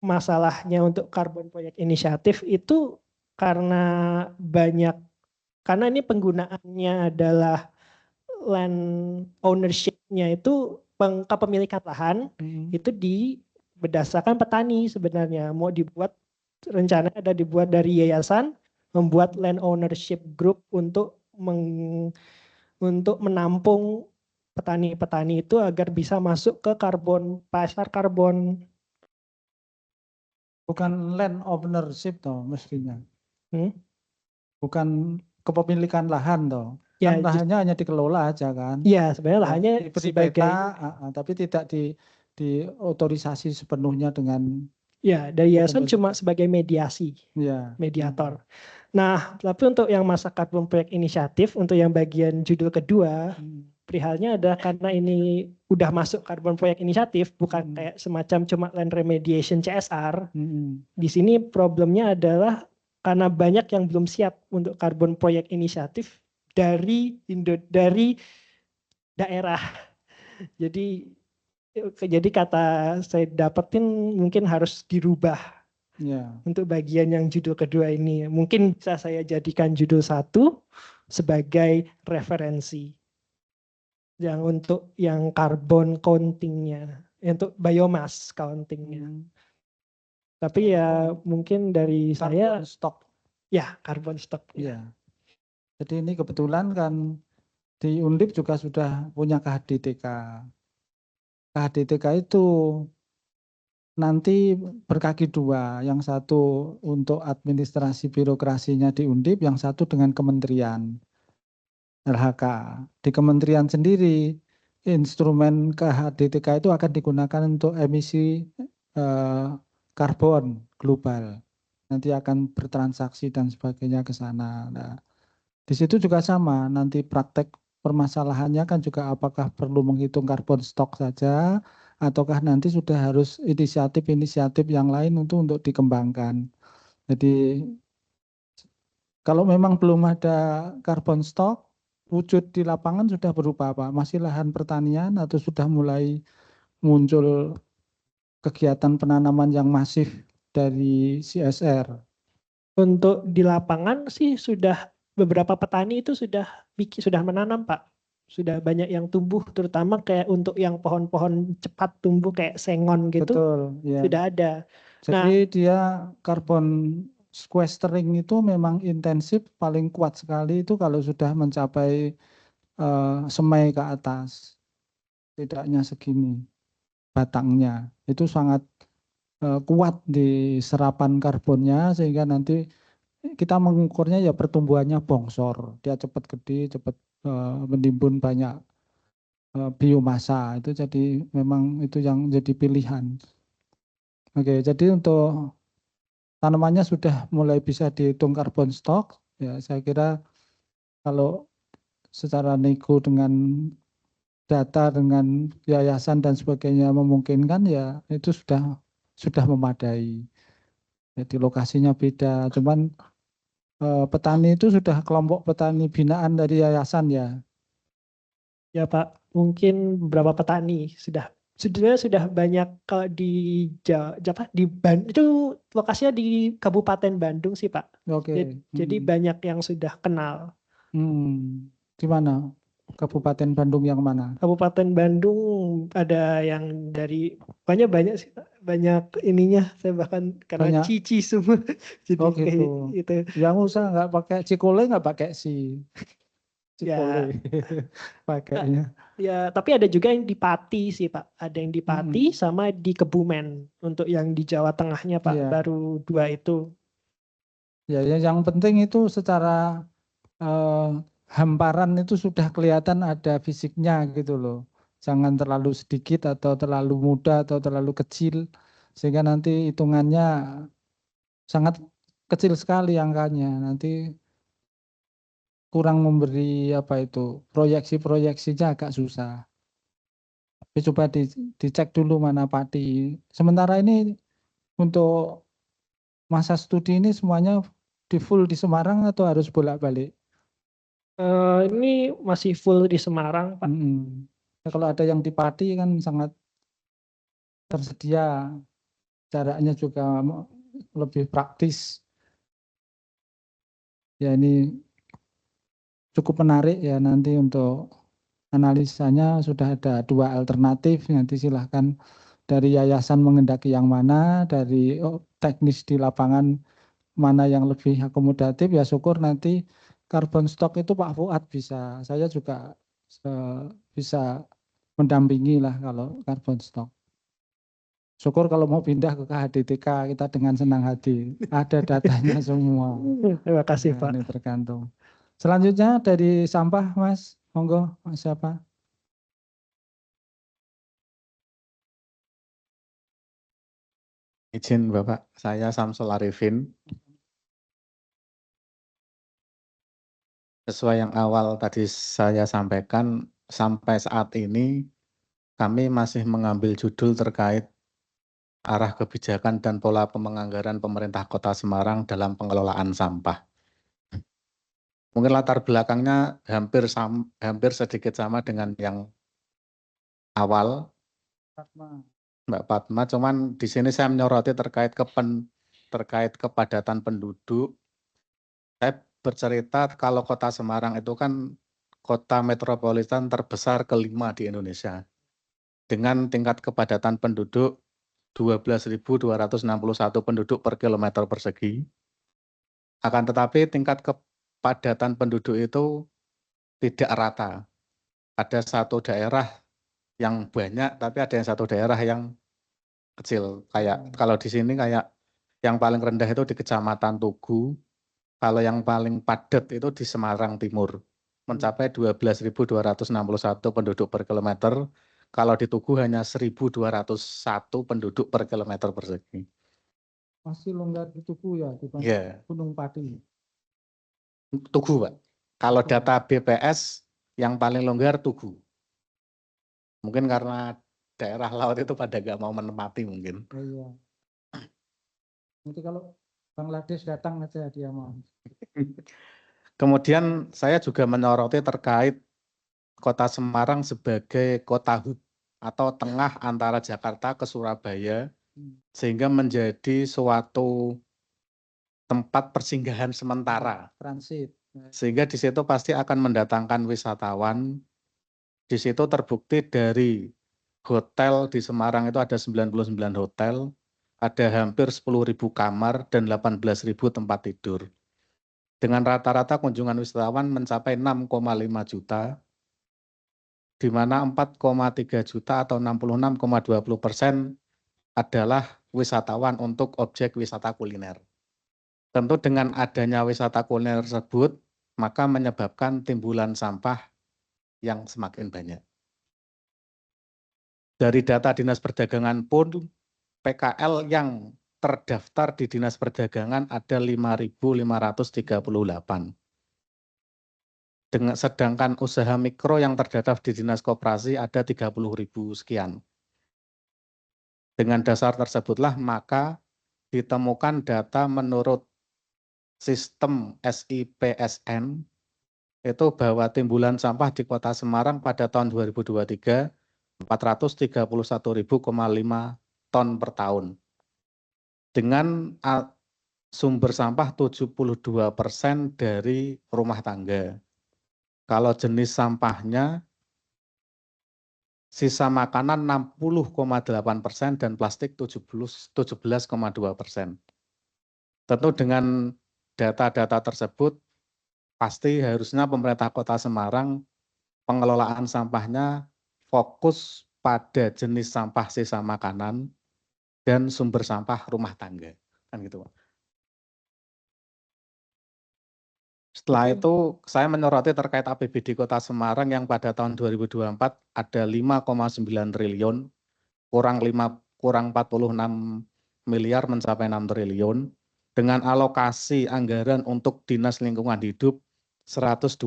masalahnya untuk carbon project inisiatif itu karena ini penggunaannya adalah land ownership-nya itu kepemilikan lahan itu berdasarkan petani sebenarnya. Rencananya ada dibuat dari yayasan, membuat land ownership group untuk menampung petani-petani itu agar bisa masuk ke pasar karbon. Bukan land ownership toh mestinya. Bukan kepemilikan lahan toh. Ya, kan lahannya hanya dikelola aja kan. Iya, sebenarnya lahannya diberi peta, tapi tidak diotorisasi sepenuhnya dengan. Ya, dari yayasan cuma sebagai mediasi, mediator. Nah, tapi untuk yang masa carbon project inisiatif, untuk yang bagian judul kedua, perihalnya adalah karena ini udah masuk carbon project inisiatif, bukan kayak semacam cuma land remediation CSR. Di sini problemnya adalah karena banyak yang belum siap untuk carbon project inisiatif dari daerah. Jadi kata saya dapetin mungkin harus dirubah untuk bagian yang judul kedua ini. Mungkin bisa saya jadikan judul 1 sebagai referensi. Yang untuk yang carbon countingnya, untuk biomass countingnya. Tapi ya mungkin dari saya stock. Ya, carbon stock. Ya. Jadi ini kebetulan kan di Undip juga sudah punya KHDTK. KHDTK itu nanti berkaki dua, yang satu untuk administrasi birokrasinya di Undip, yang satu dengan kementerian LHK. Di kementerian sendiri, instrumen KHDTK itu akan digunakan untuk emisi karbon global. Nanti akan bertransaksi dan sebagainya ke sana. Nah, di situ juga sama, nanti praktek permasalahannya kan juga apakah perlu menghitung karbon stok saja, ataukah nanti sudah harus inisiatif-inisiatif yang lain untuk dikembangkan. Jadi kalau memang belum ada karbon stok, wujud di lapangan sudah berupa apa? Masih lahan pertanian atau sudah mulai muncul kegiatan penanaman yang masif dari CSR. Untuk di lapangan sih sudah beberapa petani itu sudah menanam, Pak. Sudah banyak yang tumbuh, terutama kayak untuk yang pohon-pohon cepat tumbuh kayak sengon gitu, Betul, ya. sudah ada. Jadi dia carbon sequestering itu memang intensif, paling kuat sekali itu kalau sudah mencapai semai ke atas. Tidaknya segini batangnya. Itu sangat kuat di serapan karbonnya sehingga nanti kita mengukurnya ya pertumbuhannya bongsor. Dia cepat gede, cepat menimbun banyak biomasa. Itu jadi memang itu yang jadi pilihan. Oke, jadi untuk tanamannya sudah mulai bisa dihitung carbon stock. Ya, saya kira kalau secara nego dengan data dengan yayasan dan sebagainya memungkinkan ya itu sudah memadai. Jadi lokasinya beda, cuman petani itu sudah kelompok petani binaan dari yayasan ya. Ya Pak, mungkin beberapa petani sudah banyak kalau di itu lokasinya di Kabupaten Bandung sih Pak. Oke. Jadi banyak yang sudah kenal. Di mana? Kabupaten Bandung yang mana? Kabupaten Bandung ada yang dari banyak sih Pak. Banyak ininya saya bahkan karena Banyak. cici semua. Jadi Oh gitu. itu. Yang usah nggak pakai Cikole, nggak pakai si Cikole pakainya. Ya, tapi ada juga yang di Pati sih Pak. Ada yang di Pati sama di Kebumen. Untuk yang di Jawa Tengahnya Pak, Iya. baru 2 itu. Ya, yang penting itu secara hamparan itu sudah kelihatan ada fisiknya gitu loh. Jangan terlalu sedikit atau terlalu muda atau terlalu kecil. Sehingga nanti hitungannya sangat kecil sekali angkanya. Nanti kurang memberi proyeksi-proyeksinya agak susah. Tapi coba dicek dulu mana padi. Sementara ini untuk masa studi ini semuanya di full di Semarang atau harus bolak-balik? Ini masih full di Semarang Pak. Ya, kalau ada yang di Pati kan sangat tersedia, jaraknya juga lebih praktis. Ya ini cukup menarik ya nanti untuk analisanya sudah ada 2 alternatif, nanti silahkan dari yayasan mengendaki yang mana, dari teknis di lapangan mana yang lebih akomodatif, ya syukur nanti carbon stock itu Pak Fuad bisa, saya juga bisa mendampingi lah kalau carbon stock. Syukur kalau mau pindah ke KHDTK kita dengan senang hati, ada datanya semua. Terima kasih Pak. Ini tergantung. Selanjutnya dari sampah Mas, monggo Mas siapa? Izin Bapak, saya Samsul Arifin. Sesuai yang awal tadi saya sampaikan, sampai saat ini kami masih mengambil judul terkait arah kebijakan dan pola penganggaran pemerintah Kota Semarang dalam pengelolaan sampah. Mungkin latar belakangnya hampir sedikit sama dengan yang awal, Mbak Fatma, cuman di sini saya menyoroti terkait kepadatan penduduk. Saya bercerita kalau Kota Semarang itu kan kota metropolitan terbesar kelima di Indonesia dengan tingkat kepadatan penduduk 12.261 penduduk per kilometer persegi. Akan tetapi tingkat kepadatan penduduk itu tidak rata. Ada satu daerah yang banyak, tapi ada yang satu daerah yang kecil. Kayak kalau di sini kayak yang paling rendah itu di Kecamatan Tugu. Kalau yang paling padat itu di Semarang Timur, mencapai 12.261 penduduk per kilometer. Kalau di Tugu hanya 1.201 penduduk per kilometer persegi. Masih longgar di Tugu ya, di Gunung Pati. Tugu, Pak. Kalau data BPS yang paling longgar Tugu. Mungkin karena daerah laut itu pada nggak mau menempati mungkin. Oh iya. Nanti kalau Bangladesh datang aja dia mau. Kemudian saya juga menyoroti terkait Kota Semarang sebagai kota hub atau tengah antara Jakarta ke Surabaya sehingga menjadi suatu tempat persinggahan sementara. Transit. Sehingga di situ pasti akan mendatangkan wisatawan. Di situ terbukti dari hotel di Semarang itu ada 99 hotel, ada hampir 10.000 kamar dan 18.000 tempat tidur. Dengan rata-rata kunjungan wisatawan mencapai 6,5 juta, di mana 4,3 juta atau 66,20% adalah wisatawan untuk objek wisata kuliner. Tentu dengan adanya wisata kuliner tersebut, maka menyebabkan timbulan sampah yang semakin banyak. Dari data Dinas Perdagangan pun, PKL yang terdaftar di Dinas Perdagangan ada 5.538. Sedangkan usaha mikro yang terdaftar di Dinas Koperasi ada 30.000 sekian. Dengan dasar tersebutlah maka ditemukan data menurut sistem SIPSN itu bahwa timbulan sampah di Kota Semarang pada tahun 2023 431.500 ton per tahun. Dengan sumber sampah 72% dari rumah tangga. Kalau jenis sampahnya sisa makanan 60,8% dan plastik 17,2%. Tentu dengan data-data tersebut pasti harusnya pemerintah Kota Semarang pengelolaan sampahnya fokus pada jenis sampah sisa makanan dan sumber sampah rumah tangga, kan gitu, Pak. Setelah itu saya menyoroti terkait APBD Kota Semarang yang pada tahun 2024 ada 5,9 triliun, kurang 46 miliar mencapai 6 triliun, dengan alokasi anggaran untuk Dinas Lingkungan Hidup 126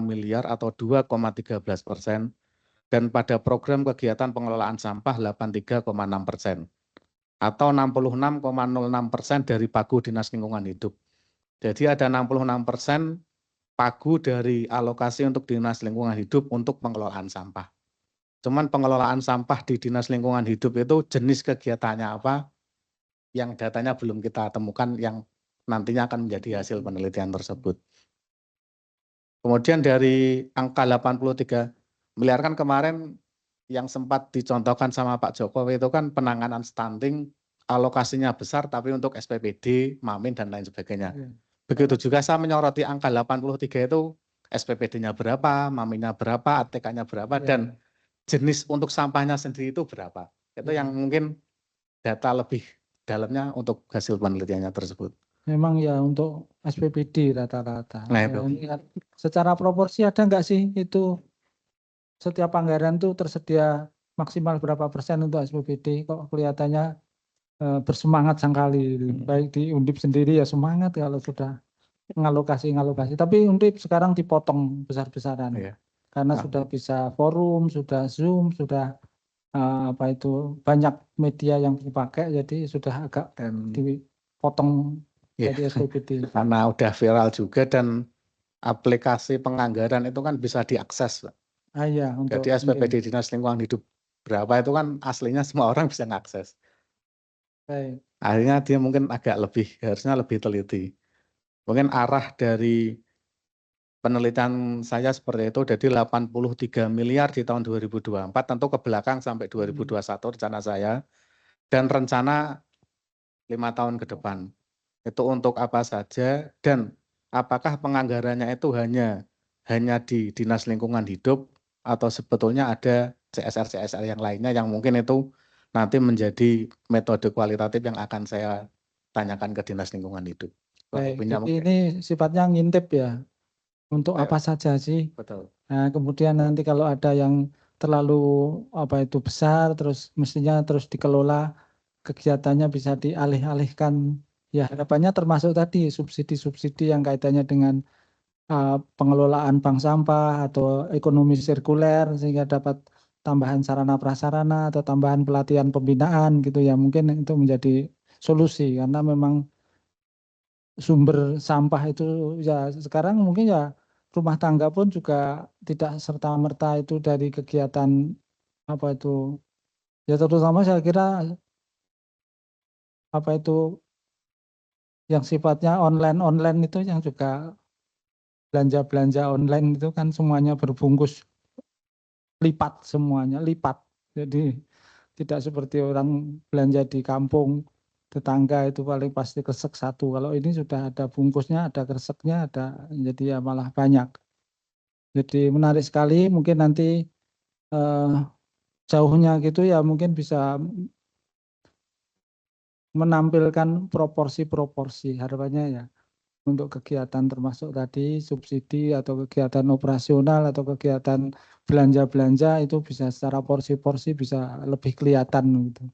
miliar atau 2,13%. Dan pada program kegiatan pengelolaan sampah 83,6% atau 66,06% dari pagu Dinas Lingkungan Hidup. Jadi ada 66% pagu dari alokasi untuk Dinas Lingkungan Hidup untuk pengelolaan sampah. Cuman pengelolaan sampah di Dinas Lingkungan Hidup itu jenis kegiatannya apa, yang datanya belum kita temukan yang nantinya akan menjadi hasil penelitian tersebut. Kemudian dari angka 83 miliar kan kemarin yang sempat dicontohkan sama Pak Jokowi itu kan penanganan stunting, alokasinya besar tapi untuk SPPD, Mamin dan lain sebagainya. Begitu juga saya menyoroti angka 83 itu SPPD-nya berapa, Maminnya berapa, ATK-nya berapa, dan jenis untuk sampahnya sendiri itu berapa. Itu yang mungkin data lebih dalamnya untuk hasil penelitiannya tersebut. Memang ya untuk SPPD rata-rata. Nah, Ya, ini kan secara proporsi ada nggak sih itu setiap anggaran tuh tersedia maksimal berapa persen untuk SPPD? Kok kelihatannya bersemangat sekali. Baik di Undip sendiri ya semangat kalau sudah ngalokasi. Tapi Undip sekarang dipotong besar-besaran. Karena sudah bisa forum, sudah Zoom, sudah banyak media yang dipakai, jadi sudah agak dipotong. Jadi SPPD. Karena udah viral juga dan aplikasi penganggaran itu kan bisa diakses. Iya, jadi SPPD Dinas Lingkungan Hidup berapa itu kan aslinya semua orang bisa mengakses. Baik. Akhirnya dia mungkin agak harusnya lebih teliti. Mungkin arah dari penelitian saya seperti itu, jadi 83 miliar di tahun 2024, tentu ke belakang sampai 2021 rencana saya, dan rencana 5 tahun ke depan. Itu untuk apa saja dan apakah penganggarannya itu hanya di Dinas Lingkungan Hidup atau sebetulnya ada CSR yang lainnya yang mungkin itu nanti menjadi metode kualitatif yang akan saya tanyakan ke Dinas Lingkungan Hidup. Baik, jadi ini sifatnya ngintip ya, untuk apa saja sih. Betul. Nah, kemudian nanti kalau ada yang terlalu besar, terus mestinya terus dikelola, kegiatannya bisa dialih-alihkan. Ya harapannya termasuk tadi subsidi-subsidi yang kaitannya dengan pengelolaan bank sampah atau ekonomi sirkuler sehingga dapat tambahan sarana prasarana atau tambahan pelatihan pembinaan gitu ya, mungkin itu menjadi solusi karena memang sumber sampah itu ya sekarang mungkin ya rumah tangga pun juga tidak serta-merta itu dari kegiatan ya terutama saya kira apa itu yang sifatnya online itu yang juga belanja online itu kan semuanya berbungkus lipat semuanya, lipat. Jadi tidak seperti orang belanja di kampung tetangga itu paling pasti kresek satu. Kalau ini sudah ada bungkusnya, ada kreseknya, ada, jadi ya malah banyak. Jadi menarik sekali, mungkin nanti jauhnya gitu ya mungkin bisa menampilkan proporsi-proporsi harapannya ya untuk kegiatan termasuk tadi subsidi atau kegiatan operasional atau kegiatan belanja-belanja itu bisa secara porsi-porsi bisa lebih kelihatan gitu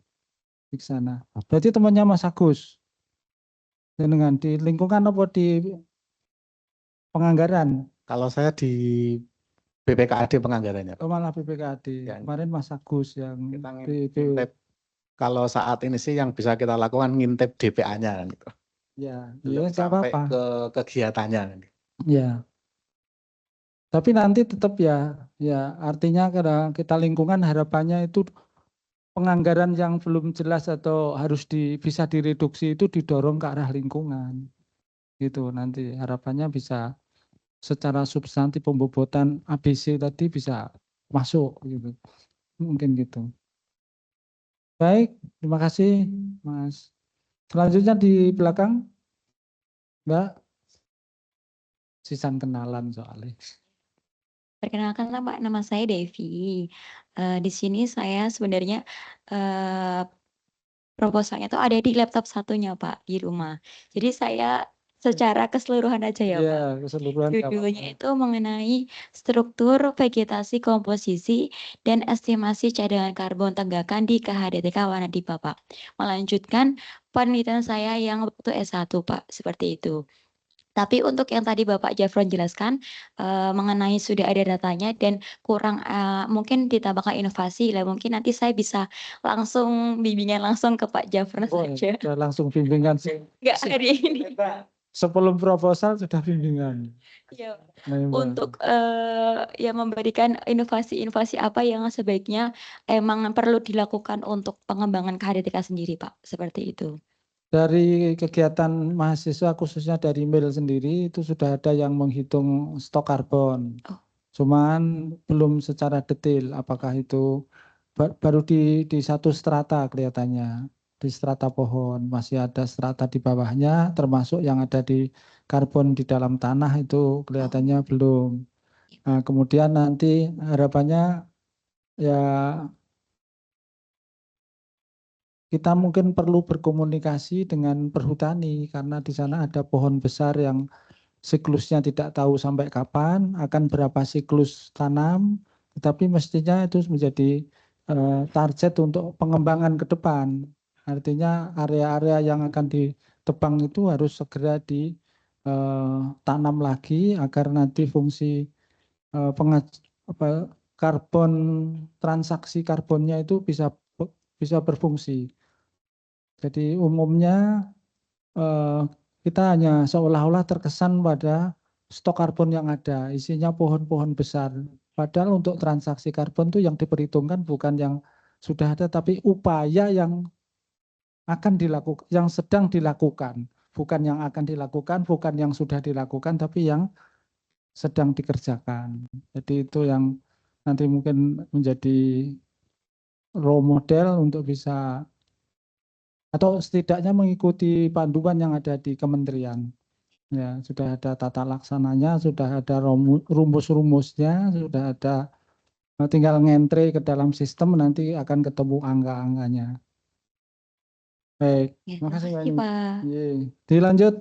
di sana. Berarti temannya Mas Agus dengan di lingkungan apa di penganggaran? Kalau saya di BPKAD penganggarannya. Oh, malah BPKAD. Ya. Kemarin Mas Agus yang Kita di ngintip, kalau saat ini sih yang bisa kita lakukan ngintip DPA-nya kan gitu. ya, Belum ya sampai apa-apa. ke kegiatannya. Kan. Ya. Tapi nanti tetap ya artinya karena kita lingkungan harapannya itu penganggaran yang belum jelas atau harus bisa direduksi itu didorong ke arah lingkungan. Gitu nanti harapannya bisa secara substantif pembobotan ABC tadi bisa masuk gitu. Mungkin gitu. Baik, terima kasih Mas. Selanjutnya di belakang Mbak Sisan kenalan soalnya. Perkenalkan Pak, nama saya Devi. Di sini saya sebenarnya proposalnya tuh ada di laptop satunya Pak di rumah. Jadi saya secara keseluruhan aja ya Pak. Iya, keseluruhan nggak Judulnya apa-apa. itu mengenai struktur vegetasi komposisi dan estimasi cadangan karbon tegakan di KHDTK Wanadipa Pak. Melanjutkan penelitian saya yang waktu S1 Pak, seperti itu. Tapi untuk yang tadi Bapak Jafron jelaskan mengenai sudah ada datanya dan kurang mungkin ditambahkan inovasi lah, mungkin nanti saya bisa langsung bimbingan langsung ke Pak Jafron saja. Sudah langsung bimbingan sih. Enggak hari ini. Sebelum proposal sudah bimbingan. Ya, Nah, Mbak. untuk ya memberikan inovasi-inovasi apa yang sebaiknya emang perlu dilakukan untuk pengembangan KHDTK sendiri Pak, seperti itu. Dari kegiatan mahasiswa khususnya dari MIL sendiri itu sudah ada yang menghitung stok karbon. Oh. Cuman belum secara detail apakah itu baru di satu strata kelihatannya. Di strata pohon masih ada strata di bawahnya termasuk yang ada di karbon di dalam tanah itu kelihatannya belum. Nah, kemudian nanti harapannya ya kita mungkin perlu berkomunikasi dengan perhutani karena di sana ada pohon besar yang siklusnya tidak tahu sampai kapan, akan berapa siklus tanam, tetapi mestinya itu menjadi target untuk pengembangan ke depan. Artinya area-area yang akan ditebang itu harus segera ditanam lagi agar nanti fungsi karbon, transaksi karbonnya itu bisa berfungsi. Jadi umumnya kita hanya seolah-olah terkesan pada stok karbon yang ada, isinya pohon-pohon besar. Padahal untuk transaksi karbon itu yang diperhitungkan bukan yang sudah ada, tapi upaya yang akan dilakukan, yang sedang dilakukan. Bukan yang akan dilakukan, bukan yang sudah dilakukan, tapi yang sedang dikerjakan. Jadi itu yang nanti mungkin menjadi role model untuk bisa atau setidaknya mengikuti panduan yang ada di kementerian. Ya, sudah ada tata laksananya, sudah ada rumus-rumusnya, sudah ada tinggal ngentre ke dalam sistem nanti akan ketemu angka-angkanya. Baik, Ya, terima kasih Pak. Dilanjut.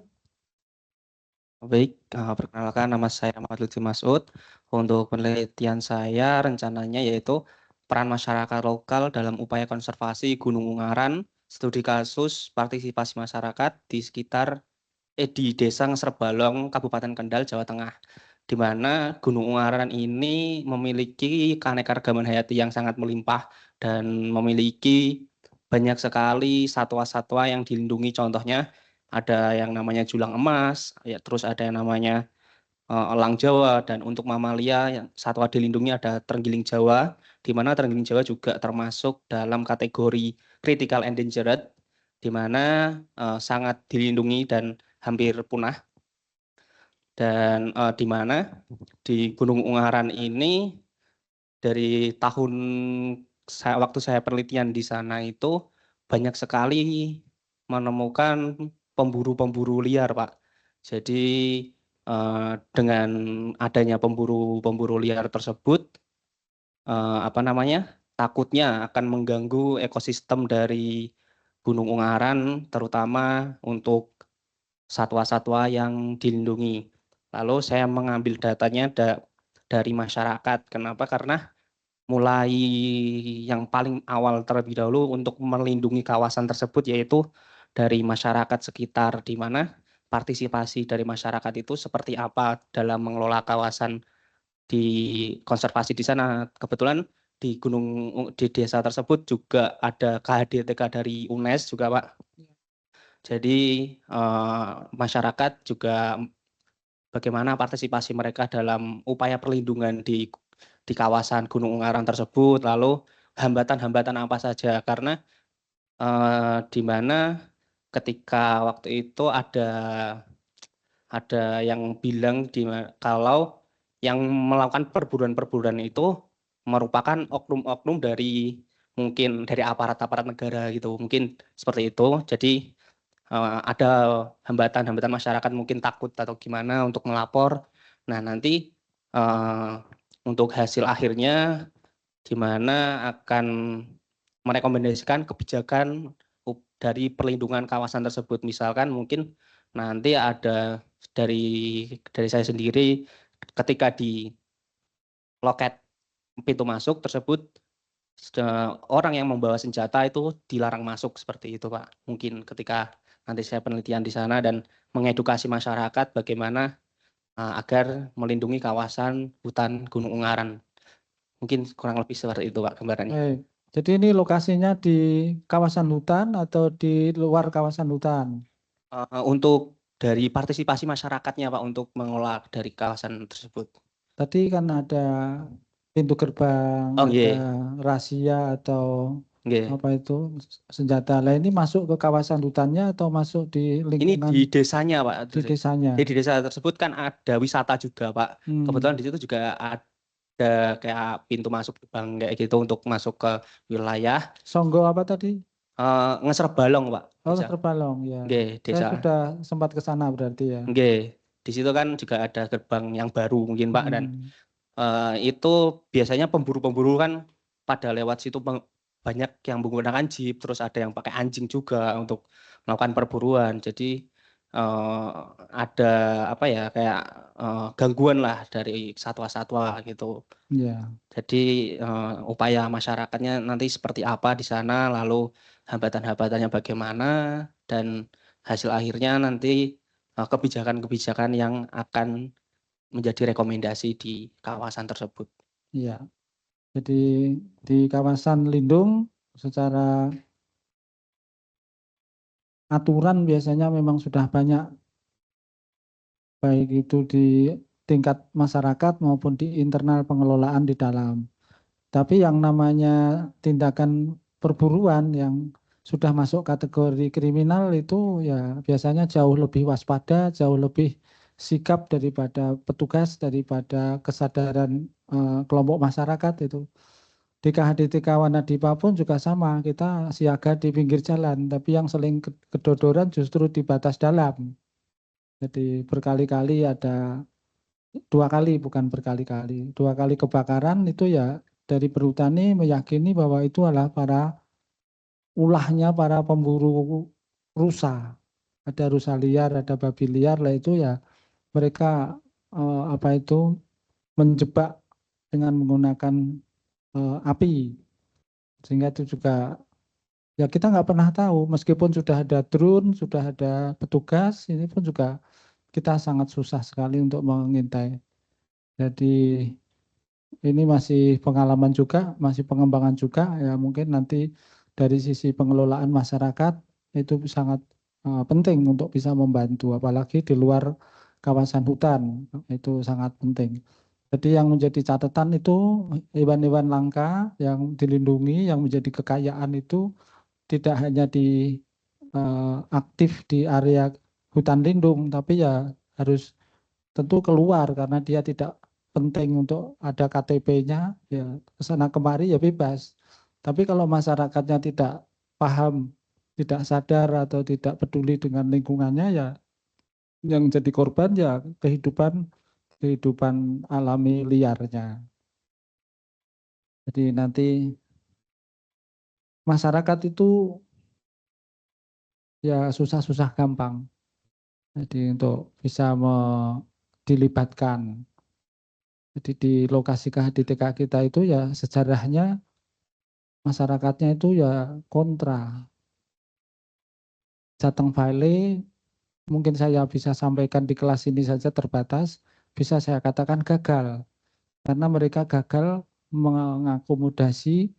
Baik, perkenalkan nama saya Ahmad Lutfi Masud. Untuk penelitian saya rencananya yaitu peran masyarakat lokal dalam upaya konservasi Gunung Ungaran, studi kasus partisipasi masyarakat di sekitar di Desa Ngeserbalong, Kabupaten Kendal, Jawa Tengah, di mana Gunung Ungaran ini memiliki keanekaragaman hayati yang sangat melimpah dan memiliki banyak sekali satwa-satwa yang dilindungi. Contohnya ada yang namanya julang emas, ya terus ada yang namanya elang Jawa, dan untuk mamalia yang satwa dilindungi ada terenggiling Jawa, di mana terenggiling Jawa juga termasuk dalam kategori critical endangered. di mana sangat dilindungi dan hampir punah. Dan di mana di Gunung Ungaran ini dari tahun waktu saya penelitian di sana itu banyak sekali menemukan pemburu-pemburu liar, Pak. Jadi dengan adanya pemburu liar tersebut, takutnya akan mengganggu ekosistem dari Gunung Ungaran, terutama untuk satwa-satwa yang dilindungi. Lalu saya mengambil datanya dari masyarakat. Kenapa? Karena mulai yang paling awal terlebih dahulu untuk melindungi kawasan tersebut yaitu dari masyarakat sekitar, di mana partisipasi dari masyarakat itu seperti apa dalam mengelola kawasan di konservasi di sana. Kebetulan di desa tersebut juga ada KHDTK dari UNES juga, Pak. Jadi masyarakat juga bagaimana partisipasi mereka dalam upaya perlindungan di kawasan Gunung Ungaran tersebut, lalu hambatan-hambatan apa saja, karena di mana ketika waktu itu ada yang bilang kalau yang melakukan perburuan itu merupakan oknum-oknum dari mungkin dari aparat-aparat negara gitu, mungkin seperti itu. Jadi ada hambatan-hambatan masyarakat mungkin takut atau gimana untuk melapor. Nah nanti untuk hasil akhirnya gimana akan merekomendasikan kebijakan dari perlindungan kawasan tersebut. Misalkan mungkin nanti ada dari saya sendiri ketika di loket pintu masuk tersebut orang yang membawa senjata itu dilarang masuk seperti itu, Pak. Mungkin ketika nanti saya penelitian di sana dan mengedukasi masyarakat bagaimana agar melindungi kawasan hutan Gunung Ungaran. Mungkin kurang lebih seperti itu, Pak, gambarannya. Baik. Jadi ini lokasinya di kawasan hutan atau di luar kawasan hutan? Untuk dari partisipasi masyarakatnya, Pak, untuk mengelola dari kawasan tersebut. Tadi kan ada pintu gerbang, ada rahasia atau apa itu senjata. Lah ini masuk ke kawasan hutannya atau masuk di lingkungan? Ini di desanya, Pak. Di desanya. Jadi di desa tersebut kan ada wisata juga, Pak. Kebetulan di situ juga ada kayak pintu masuk gerbang kayak gitu untuk masuk ke wilayah. Songgo apa tadi? Ngeserbalong, Pak. Oh, Ngeserbalong, ya. Desa. Saya sudah sempat ke sana berarti ya. Di situ kan juga ada gerbang yang baru mungkin, Pak, dan itu biasanya pemburu-pemburu kan pada lewat situ banyak yang menggunakan jeep, terus ada yang pakai anjing juga untuk melakukan perburuan. Jadi ada kayak gangguan lah dari satwa-satwa gitu. Yeah. Jadi upaya masyarakatnya nanti seperti apa di sana, lalu hambatan-hambatannya bagaimana, dan hasil akhirnya nanti kebijakan-kebijakan yang akan menjadi rekomendasi di kawasan tersebut. Iya. Jadi di kawasan lindung secara aturan biasanya memang sudah banyak, baik itu di tingkat masyarakat maupun di internal pengelolaan di dalam. Tapi yang namanya tindakan perburuan yang sudah masuk kategori kriminal itu ya biasanya jauh lebih waspada, jauh lebih sikap daripada petugas, daripada kesadaran kelompok masyarakat itu. Di KHDTK Wanadipa pun juga sama, kita siaga di pinggir jalan, tapi yang sering kedodoran justru di batas dalam. Jadi berkali-kali ada, 2 kali bukan berkali-kali, 2 kali kebakaran itu ya dari perhutani meyakini bahwa itu adalah ulahnya para pemburu rusa. Ada rusa liar, ada babi liar, lah itu ya mereka menjebak dengan menggunakan api, sehingga itu juga ya kita nggak pernah tahu, meskipun sudah ada drone, sudah ada petugas, ini pun juga kita sangat susah sekali untuk mengintai. Jadi ini masih pengalaman juga, masih pengembangan juga, ya mungkin nanti dari sisi pengelolaan masyarakat itu sangat penting untuk bisa membantu, apalagi di luar kawasan hutan, itu sangat penting. Jadi yang menjadi catatan itu hewan-hewan langka yang dilindungi, yang menjadi kekayaan itu tidak hanya di aktif di area hutan lindung, tapi ya harus tentu keluar karena dia tidak penting untuk ada KTP-nya, ya kesana kemari ya bebas. Tapi kalau masyarakatnya tidak paham, tidak sadar atau tidak peduli dengan lingkungannya, ya yang jadi korban ya kehidupan alami liarnya. Jadi nanti masyarakat itu ya susah-susah gampang. Jadi untuk bisa dilibatkan. Jadi di lokasi KHDTK kita itu ya sejarahnya masyarakatnya itu ya kontra. Jateng Valley mungkin saya bisa sampaikan di kelas ini saja terbatas, bisa saya katakan gagal. Karena mereka gagal mengakomodasi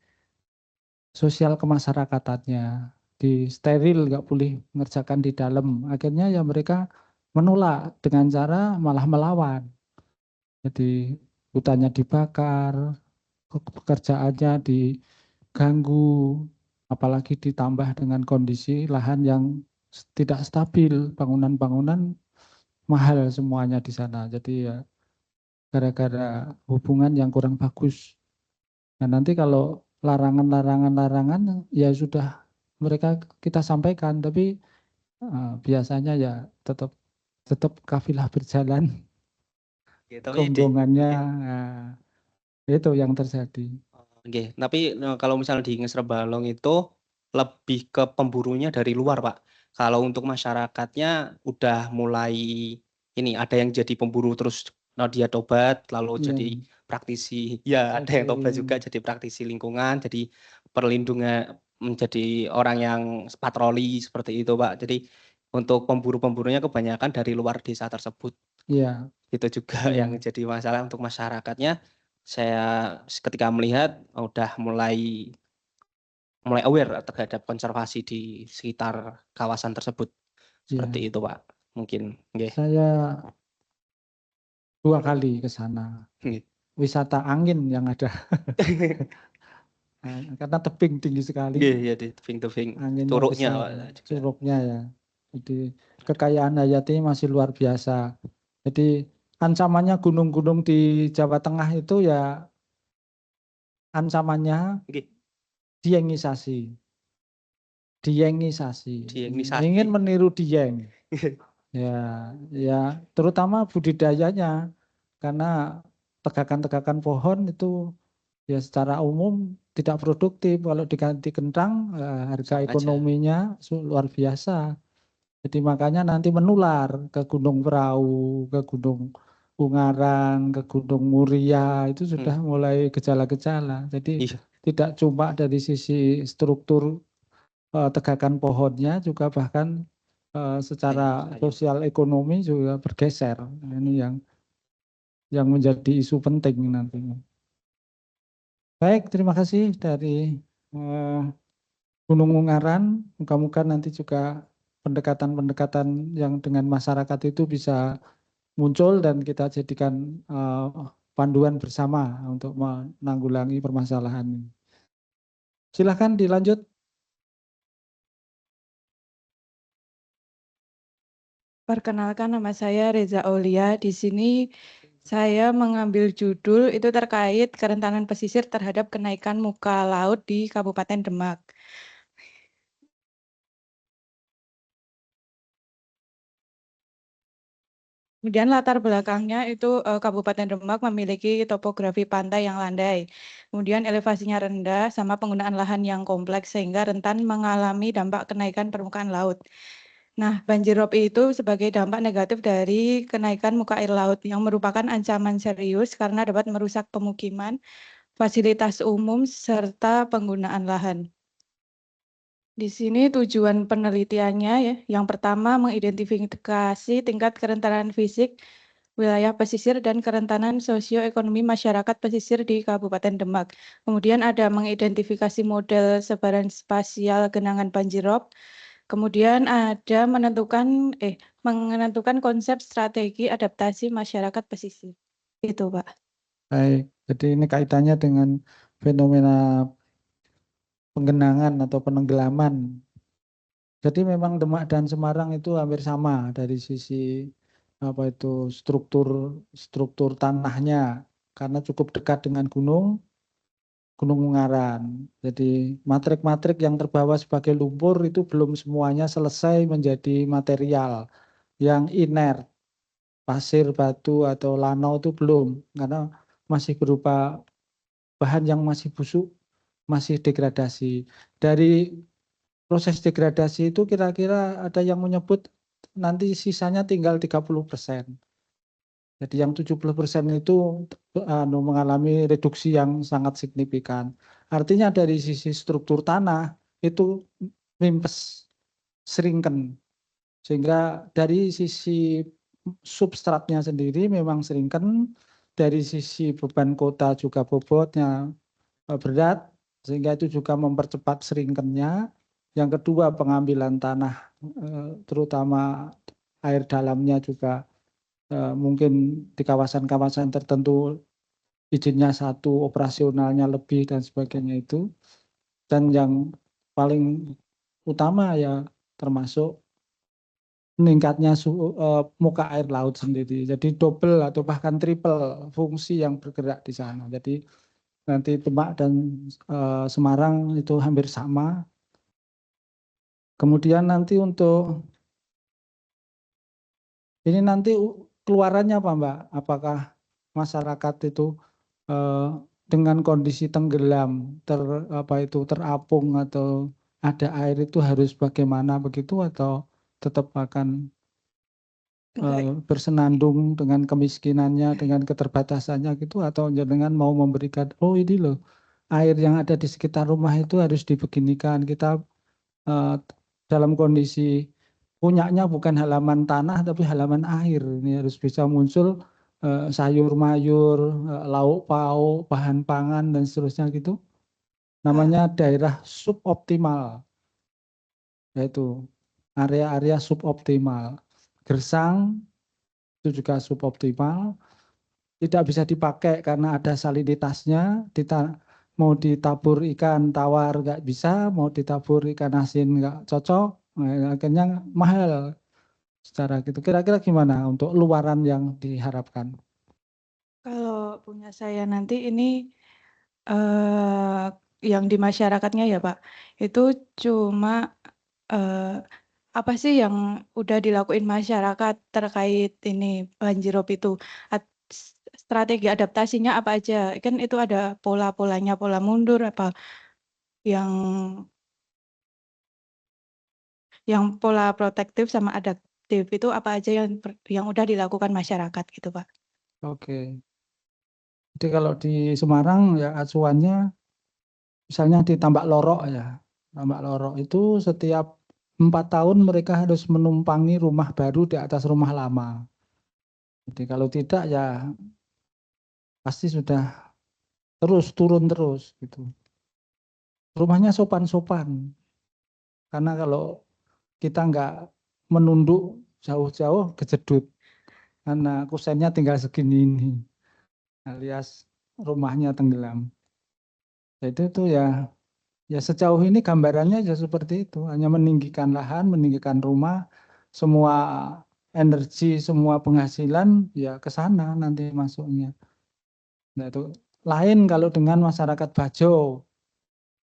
sosial kemasyarakatannya. Di steril, nggak boleh mengerjakan di dalam. Akhirnya ya mereka menolak dengan cara malah melawan. Jadi hutannya dibakar, pekerjaannya diganggu, apalagi ditambah dengan kondisi lahan yang tidak stabil, bangunan-bangunan mahal semuanya di sana. Jadi ya gara-gara hubungan yang kurang bagus. Nah nanti kalau larangan ya sudah mereka kita sampaikan, tapi biasanya ya tetap kafilah berjalan, Oke, tapi keuntungannya itu yang terjadi. Oke, tapi kalau misalnya di Ngesrebalong itu lebih ke pemburunya dari luar, Pak. Kalau untuk masyarakatnya udah mulai ini ada yang jadi pemburu terus dia tobat lalu jadi praktisi. Ya, ada yang tobat juga jadi praktisi lingkungan, jadi perlindungan menjadi orang yang patroli seperti itu, Pak. Jadi untuk pemburu-pemburunya kebanyakan dari luar desa tersebut. Iya. Itu juga yang jadi masalah untuk masyarakatnya. Saya ketika melihat udah mulai aware terhadap konservasi di sekitar kawasan tersebut. Seperti itu, Pak. Mungkin. Saya 2 kali ke sana. Wisata angin yang ada. Karena tebing tinggi sekali. Iya, di tebing-tebing. Curugnya ya. Jadi kekayaan hayati masih luar biasa. Jadi ancamannya gunung-gunung di Jawa Tengah itu ya ancamannya diengisasi. Ingin meniru Dieng. Ya, terutama budidayanya. Karena tegakan-tegakan pohon itu ya secara umum tidak produktif. Kalau diganti kentang, harga ekonominya luar biasa. Jadi makanya nanti menular ke Gunung Prau, ke Gunung Ungaran, ke Gunung Muria, itu sudah mulai gejala-gejala. Jadi tidak cuma dari sisi struktur tegakan pohonnya, juga bahkan secara sosial ekonomi juga bergeser. Ini yang menjadi isu penting nantinya. Baik, terima kasih dari Gunung Ungaran. Mudah-mudahan nanti juga pendekatan-pendekatan yang dengan masyarakat itu bisa muncul dan kita jadikan panduan bersama untuk menanggulangi permasalahan ini. Silahkan dilanjut. Perkenalkan, nama saya Reza Aulia. Di sini saya mengambil judul itu terkait kerentanan pesisir terhadap kenaikan muka laut di Kabupaten Demak. Kemudian latar belakangnya itu Kabupaten Demak memiliki topografi pantai yang landai. Kemudian elevasinya rendah sama penggunaan lahan yang kompleks sehingga rentan mengalami dampak kenaikan permukaan laut. Nah, banjirop itu sebagai dampak negatif dari kenaikan muka air laut yang merupakan ancaman serius karena dapat merusak pemukiman, fasilitas umum, serta penggunaan lahan. Di sini tujuan penelitiannya ya, yang pertama mengidentifikasi tingkat kerentanan fisik wilayah pesisir dan kerentanan sosioekonomi masyarakat pesisir di Kabupaten Demak. Kemudian ada mengidentifikasi model sebaran spasial genangan banjirop. Kemudian ada menentukan konsep strategi adaptasi masyarakat pesisir. Itu, Pak. Baik, jadi ini kaitannya dengan fenomena penggenangan atau penenggelaman Jadi memang Demak dan Semarang itu hampir sama dari sisi apa itu struktur tanahnya karena cukup dekat dengan Gunung Ungaran. Jadi matrik-matrik yang terbawa sebagai lumpur itu belum semuanya selesai menjadi material yang inert, pasir, batu atau lanau itu belum karena masih berupa bahan yang masih busuk, masih degradasi. Dari proses degradasi itu kira-kira ada yang menyebut nanti sisanya tinggal 30%. Jadi yang 70% itu mengalami reduksi yang sangat signifikan. Artinya dari sisi struktur tanah itu mimpes, seringken. Sehingga dari sisi substratnya sendiri memang seringken, dari sisi beban kota juga bobotnya berat, sehingga itu juga mempercepat seringkennya. Yang kedua pengambilan tanah, terutama air dalamnya juga mungkin di kawasan-kawasan tertentu izinnya 1, operasionalnya lebih dan sebagainya itu. Dan yang paling utama ya termasuk meningkatnya muka air laut sendiri. Jadi double atau bahkan triple fungsi yang bergerak di sana. Jadi nanti Demak dan Semarang itu hampir sama. Kemudian nanti untuk ini nanti keluarannya apa Mbak? Apakah masyarakat itu dengan kondisi tenggelam, terapung atau ada air itu harus bagaimana begitu atau tetap akan bersenandung dengan kemiskinannya, dengan keterbatasannya gitu atau dengan mau memberikan ini loh air yang ada di sekitar rumah itu harus dibeginikan kita dalam kondisi punyanya bukan halaman tanah tapi halaman air ini harus bisa muncul sayur mayur, lauk pauk, bahan pangan dan seterusnya gitu. Namanya daerah suboptimal. Yaitu area-area suboptimal. Gersang itu juga suboptimal. Tidak bisa dipakai karena ada salinitasnya. Mau ditabur ikan tawar nggak bisa, mau ditabur ikan asin nggak cocok, akhirnya mahal secara gitu. Kira-kira gimana untuk luaran yang diharapkan? Kalau punya saya nanti ini yang di masyarakatnya ya Pak, itu cuma apa sih yang udah dilakuin masyarakat terkait ini banjirop itu? Strategi adaptasinya apa aja? Kan itu ada pola-polanya, pola mundur apa yang pola protektif sama adaptif itu apa aja yang udah dilakukan masyarakat gitu Pak? Oke. Jadi kalau di Semarang ya acuannya misalnya di Tambak Lorok ya. Tambak Lorok itu setiap 4 tahun mereka harus menumpangi rumah baru di atas rumah lama. Jadi kalau tidak ya pasti sudah terus turun terus gitu. Rumahnya sopan-sopan. Karena kalau kita nggak menunduk jauh-jauh kejedut. Karena kusennya tinggal segini ini. Alias rumahnya tenggelam. Jadi itu ya sejauh ini gambarannya ya seperti itu. Hanya meninggikan lahan, meninggikan rumah, semua energi, semua penghasilan ya ke sana nanti masuknya. Nah itu lain kalau dengan masyarakat Bajo.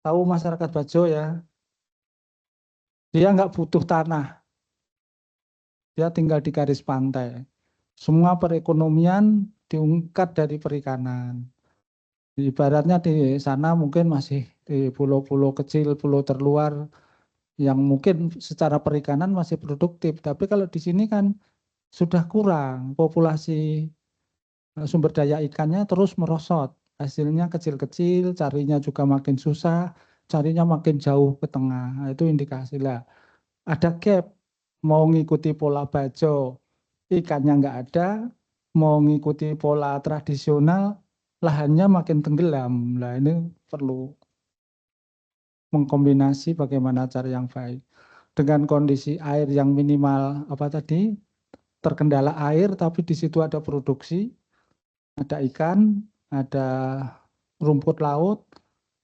Tahu masyarakat Bajo ya? Dia nggak butuh tanah. Dia tinggal di garis pantai. Semua perekonomian diangkat dari perikanan. Ibaratnya di sana mungkin masih di pulau-pulau kecil, pulau terluar yang mungkin secara perikanan masih produktif. Tapi kalau di sini kan sudah kurang populasi sumber daya ikannya terus merosot. Hasilnya kecil-kecil, carinya juga makin susah, carinya makin jauh ke tengah. Nah, itu indikasi lah. Ada gap, mau ngikuti pola Bajo, ikannya nggak ada, mau ngikuti pola tradisional, lahannya makin tenggelam. Nah ini perlu mengkombinasi bagaimana cara yang baik. Dengan kondisi air yang minimal, terkendala air, tapi di situ ada produksi, ada ikan, ada rumput laut,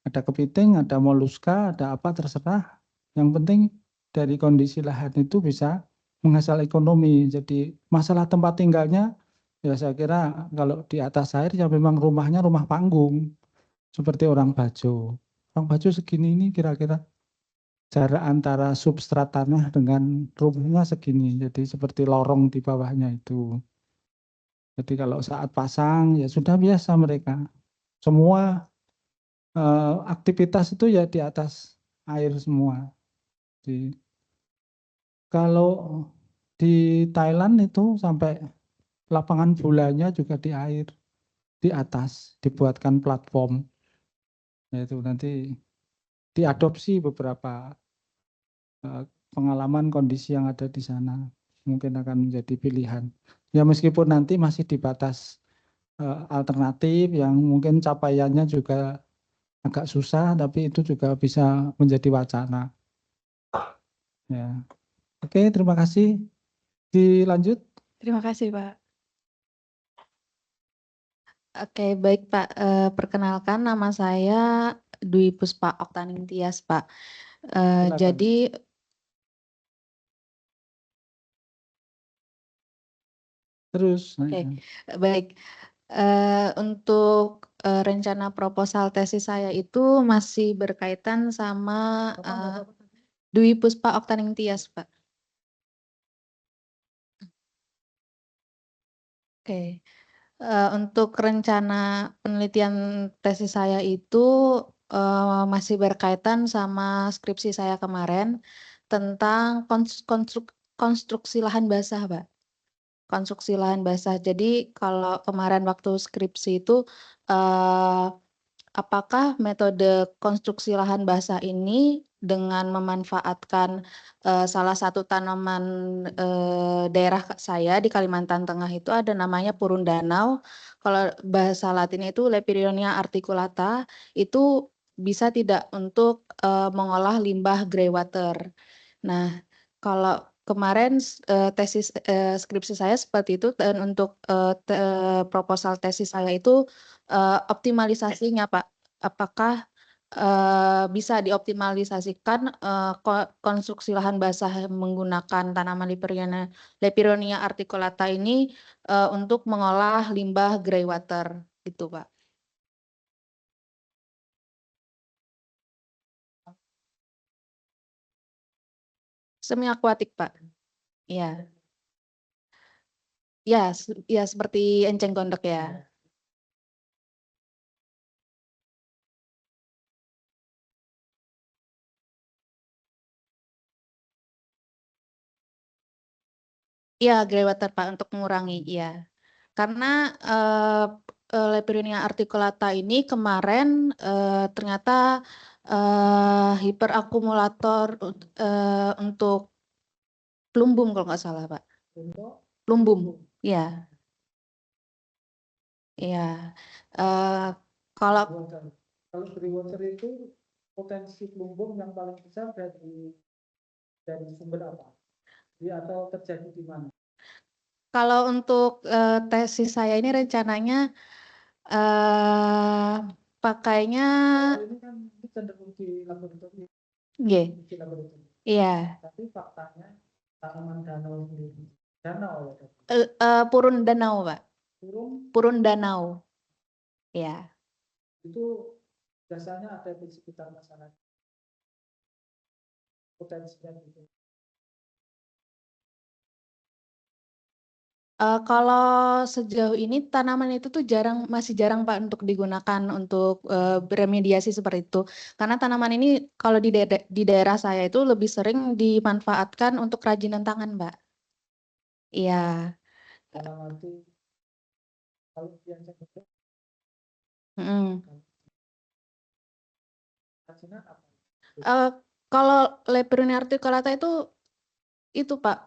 ada kepiting, ada moluska, ada apa terserah. Yang penting dari kondisi lahan itu bisa menghasil ekonomi. Jadi masalah tempat tinggalnya ya saya kira kalau di atas air ya memang rumahnya rumah panggung seperti orang Bajo. Orang Bajo segini ini kira-kira jarak antara substrat tanah dengan rumahnya segini. Jadi seperti lorong di bawahnya itu. Jadi kalau saat pasang ya sudah biasa mereka. Semua aktivitas itu ya di atas air semua. Kalau di Thailand itu sampai lapangan bolanya juga di air, di atas, dibuatkan platform. Yaitu nanti diadopsi beberapa pengalaman kondisi yang ada di sana. Mungkin akan menjadi pilihan. Ya meskipun nanti masih di batas alternatif yang mungkin capaiannya juga agak susah, tapi itu juga bisa menjadi wacana. Ya. Oke, terima kasih. Dilanjut. Terima kasih, Pak. Oke, baik Pak. Perkenalkan nama saya Dwi Puspa Oktaning Tias, Pak. Silakan. Jadi Terus. Oke, baik. Untuk rencana proposal tesis saya itu masih berkaitan sama Dwi Puspa Oktaning Tias, Pak. Oke. Untuk rencana penelitian tesis saya itu masih berkaitan sama skripsi saya kemarin tentang konstruksi lahan basah, Pak. Konstruksi lahan basah. Jadi kalau kemarin waktu skripsi itu apakah metode konstruksi lahan basah ini dengan memanfaatkan salah satu tanaman daerah saya di Kalimantan Tengah itu ada namanya purun danau. Kalau bahasa Latinnya itu Lepirionia articulata, itu bisa tidak untuk mengolah limbah greywater. Nah, kalau kemarin tesis skripsi saya seperti itu, dan untuk proposal tesis saya itu optimalisasinya, Pak. Apakah bisa dioptimalisasikan konstruksi lahan basah menggunakan tanaman Lepirionia articulata ini untuk mengolah limbah greywater, gitu, Pak. Semi akuatik, Pak. Ya. Ya, ya seperti enceng gondok ya. Iya, greywater Pak, untuk mengurangi, iya. Karena Lepirionia articulata ini kemarin ternyata hiperakumulator untuk plumbum kalau nggak salah, Pak. Plumbum, iya. Iya. Kalau greywater itu potensi plumbum yang paling besar dari sumber apa? Atau terjadi di mana? Kalau untuk tesis saya ini rencananya pakainya Ini kan cenderung di laboratorium. Nggih. Di laboratorium. Iya. Tapi faktanya tanaman danau sendiri. Danau ya. Purun danau, Pak. Purun danau. Ya. Itu biasanya ada di sekitar masyarakat. Potensinya gitu. Kalau sejauh ini tanaman itu tuh masih jarang Pak untuk digunakan untuk beremediasi seperti itu. Karena tanaman ini kalau di daerah saya itu lebih sering dimanfaatkan untuk kerajinan tangan, Pak. Iya. Dalam arti kalau yang saya kerajinan apa? Kalau Lepirionia articulata itu Pak,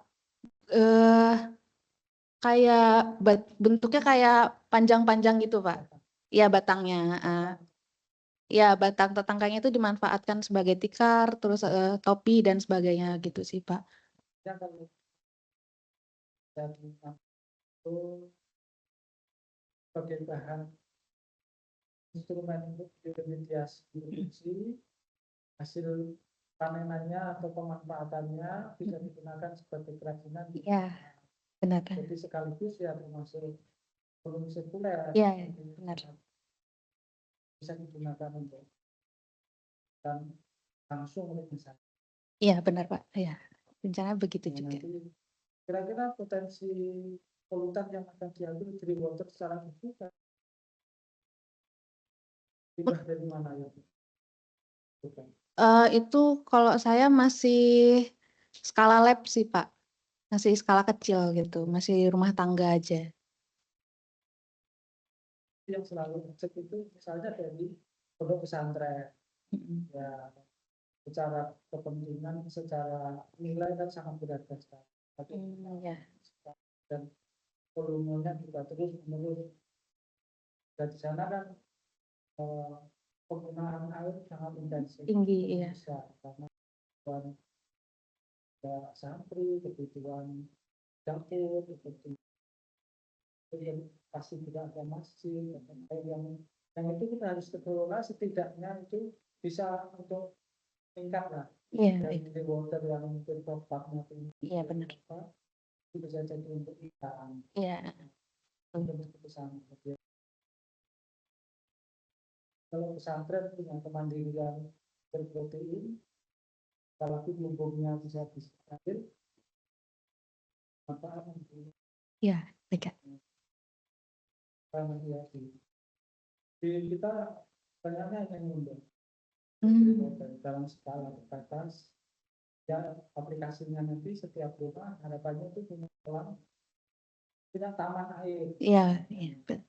kayak bentuknya kayak panjang-panjang gitu, Pak. Ya batangnya. Ya batang tetangganya itu dimanfaatkan sebagai tikar, terus topi dan sebagainya gitu sih, Pak. Ya kalau dari itu sebagai bahan instrumen untuk beremediasi hasil panenannya atau pemanfaatannya bisa digunakan sebagai kerajinan. Iya, benar. Jadi sekaligus ya termasuk volume sirkuler. Iya, benar. Bisa digunakan untuk dan langsung oleh misalnya. Iya, benar Pak. Iya, rencana begitu Nah, juga. nanti kira-kira potensi polutan yang akan diambil dari water secara terbuka limbah dari mana ya? Bukan. Itu kalau saya masih skala lab sih Pak, masih skala kecil gitu, masih rumah tangga aja. Yang selalu cek itu misalnya dari pondok pesantren, ya secara kepentingan, secara nilai kan sangat berharga sekali. Tapi Ya. dan volumenya juga terus menurun. Dan di sana kan penggunaan air sangat intensif, Tinggi, iya. besar, karena kebutuhan santri, kebutuhan dapur, kebutuhan pasti tidak ada masjid, yang itu kita harus kelola setidaknya itu bisa untuk tingkat lah. Iya, Dari water yang mungkin propaknya iya benar. Itu bisa jadi untuk ikan. Iya. Untuk pesantren. Kalau pesantren punya kemandirian berprotein, kalau lumbungnya bisa diambil, maka Iya, dekat. Di kita banyaknya yang lumbung. Dalam skala terbatas, ya aplikasinya nanti setiap rumah harapannya itu punya kolam, punya taman air. Iya,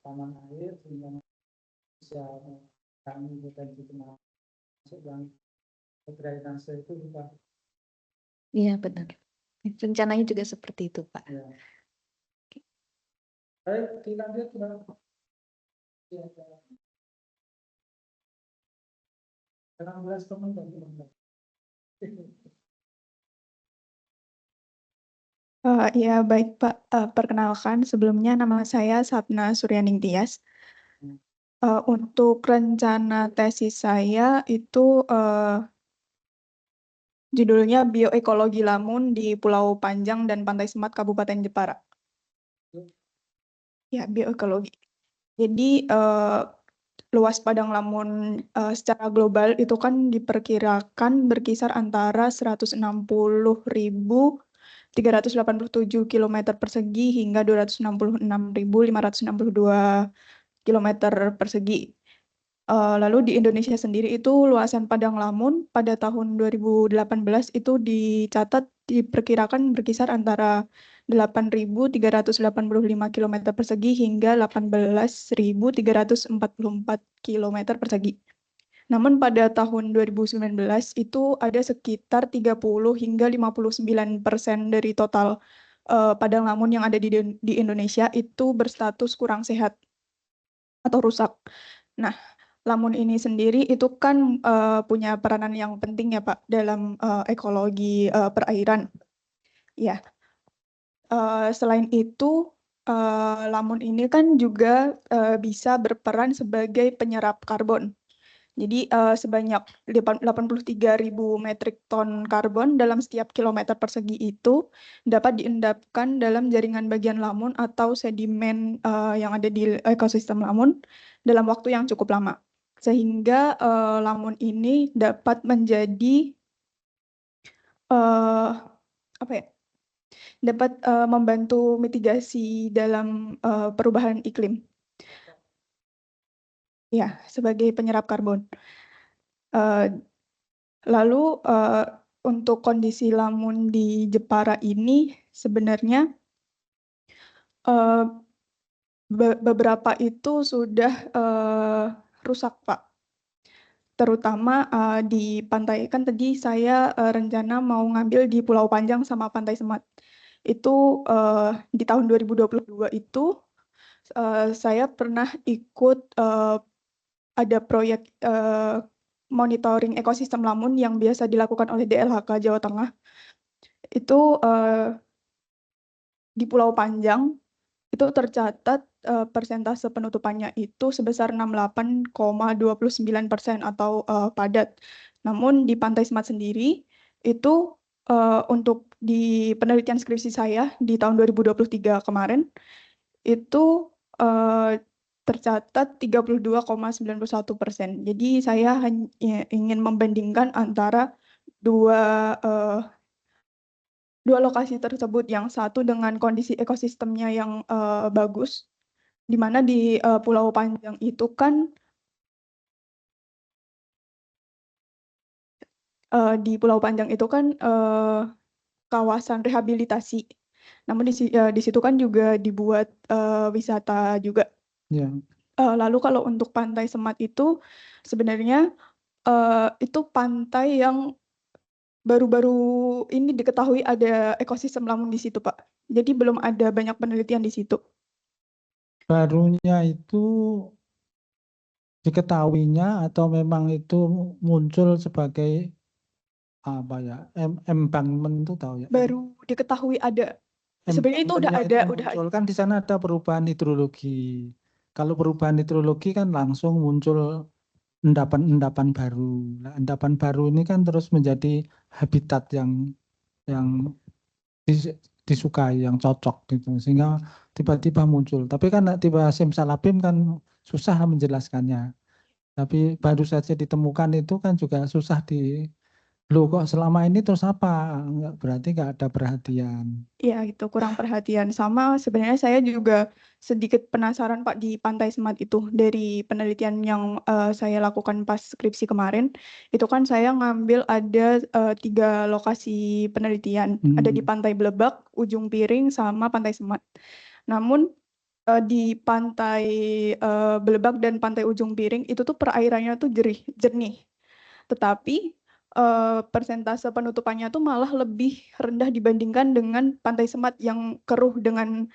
taman air sehingga bisa kami potensi masuk yang drainase itu juga. Iya benar. Rencananya juga seperti itu Pak. Ya. Baik, dilanjut Mbak. Ya, 16 teman dan teman. Ya baik Pak, perkenalkan sebelumnya nama saya Sapna Suryaning Tias. Untuk rencana tesis saya itu judulnya Bioekologi Lamun di Pulau Panjang dan Pantai Semat Kabupaten Jepara. Ya, bioekologi. Jadi luas padang lamun secara global itu kan diperkirakan berkisar antara 160.387 km persegi hingga 266.562 km persegi. Lalu di Indonesia sendiri itu luasan padang lamun pada tahun 2018 itu dicatat diperkirakan berkisar antara 8.385 km persegi hingga 18.344 km persegi. Namun pada tahun 2019 itu ada sekitar 30 hingga 59% dari total padang lamun yang ada di Indonesia itu berstatus kurang sehat atau rusak. Nah, lamun ini sendiri itu kan punya peranan yang penting ya Pak dalam ekologi perairan. Ya, selain itu lamun ini kan juga bisa berperan sebagai penyerap karbon. Jadi sebanyak 83.000 metrik ton karbon dalam setiap kilometer persegi itu dapat diendapkan dalam jaringan bagian lamun atau sedimen yang ada di ekosistem lamun dalam waktu yang cukup lama. Sehingga lamun ini dapat menjadi dapat membantu mitigasi dalam perubahan iklim. Ya, sebagai penyerap karbon. Lalu untuk kondisi lamun di Jepara ini sebenarnya beberapa itu sudah rusak Pak. Terutama di pantai, kan tadi saya rencana mau ngambil di Pulau Panjang sama Pantai Semat. Itu di tahun 2022 itu saya pernah ikut ada proyek monitoring ekosistem lamun yang biasa dilakukan oleh DLHK Jawa Tengah. Itu di Pulau Panjang itu tercatat persentase penutupannya itu sebesar 68,29% atau padat. Namun di Pantai Semat sendiri itu untuk di penelitian skripsi saya di tahun 2023 kemarin itu tercatat 32,91%. Jadi saya hanya ingin membandingkan antara dua lokasi tersebut, yang satu dengan kondisi ekosistemnya yang bagus, di mana di Pulau Panjang itu kan kawasan rehabilitasi. Namun di situ kan juga dibuat wisata juga. Ya. Lalu kalau untuk Pantai Semat itu sebenarnya itu pantai yang baru-baru ini diketahui ada ekosistem lamun di situ, Pak. Jadi belum ada banyak penelitian di situ. Barunya itu diketahuinya atau memang itu muncul sebagai apa ya, embankment itu tahu ya? Baru diketahui ada. Sebenarnya itu udah Embankmentnya ada, itu muncul kan di sana ada perubahan hidrologi. Kalau perubahan hidrologi kan langsung muncul endapan-endapan baru. Nah, endapan baru ini kan terus menjadi habitat yang disukai, yang cocok gitu, sehingga tiba-tiba muncul. Tapi kan tiba simsalabim kan susah menjelaskannya. Tapi baru saja ditemukan itu kan juga susah loh kok selama ini terus apa? Berarti nggak ada perhatian. Ya, itu kurang perhatian. Sama sebenarnya saya juga sedikit penasaran, Pak, di Pantai Semat itu. Dari penelitian yang saya lakukan pas skripsi kemarin, itu kan saya ngambil ada 3 lokasi penelitian. Ada di Pantai Blebak, Ujung Piring, sama Pantai Semat. Namun di Pantai Blebak dan Pantai Ujung Piring itu tuh perairannya tuh jernih. Tetapi persentase penutupannya tuh malah lebih rendah dibandingkan dengan Pantai Semat yang keruh dengan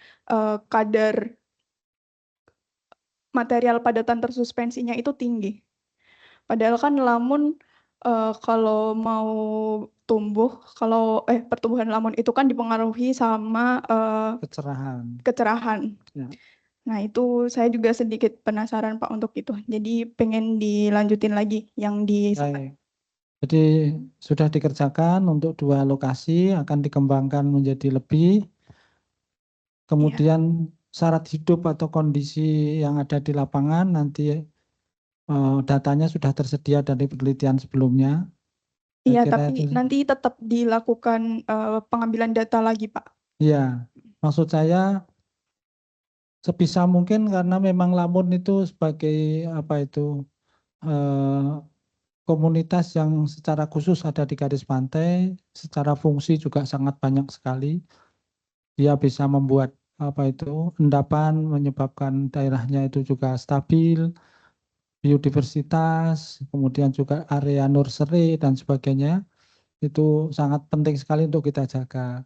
kadar material padatan tersuspensinya itu tinggi. Padahal kan lamun kalau mau tumbuh, pertumbuhan lamun itu kan dipengaruhi sama kecerahan. Ya. Nah, itu saya juga sedikit penasaran, Pak, untuk itu. Jadi pengen dilanjutin lagi yang di Baik. Jadi sudah dikerjakan untuk 2 lokasi, akan dikembangkan menjadi lebih. Kemudian syarat hidup atau kondisi yang ada di lapangan nanti datanya sudah tersedia dari penelitian sebelumnya. Iya, tapi nanti tetap dilakukan pengambilan data lagi, Pak. Iya, maksud saya sebisa mungkin karena memang Lamun itu sebagai apa itu komunitas yang secara khusus ada di garis pantai, secara fungsi juga sangat banyak sekali. Dia bisa membuat apa itu endapan, menyebabkan daerahnya itu juga stabil, biodiversitas, kemudian juga area nursery dan sebagainya. Itu sangat penting sekali untuk kita jaga.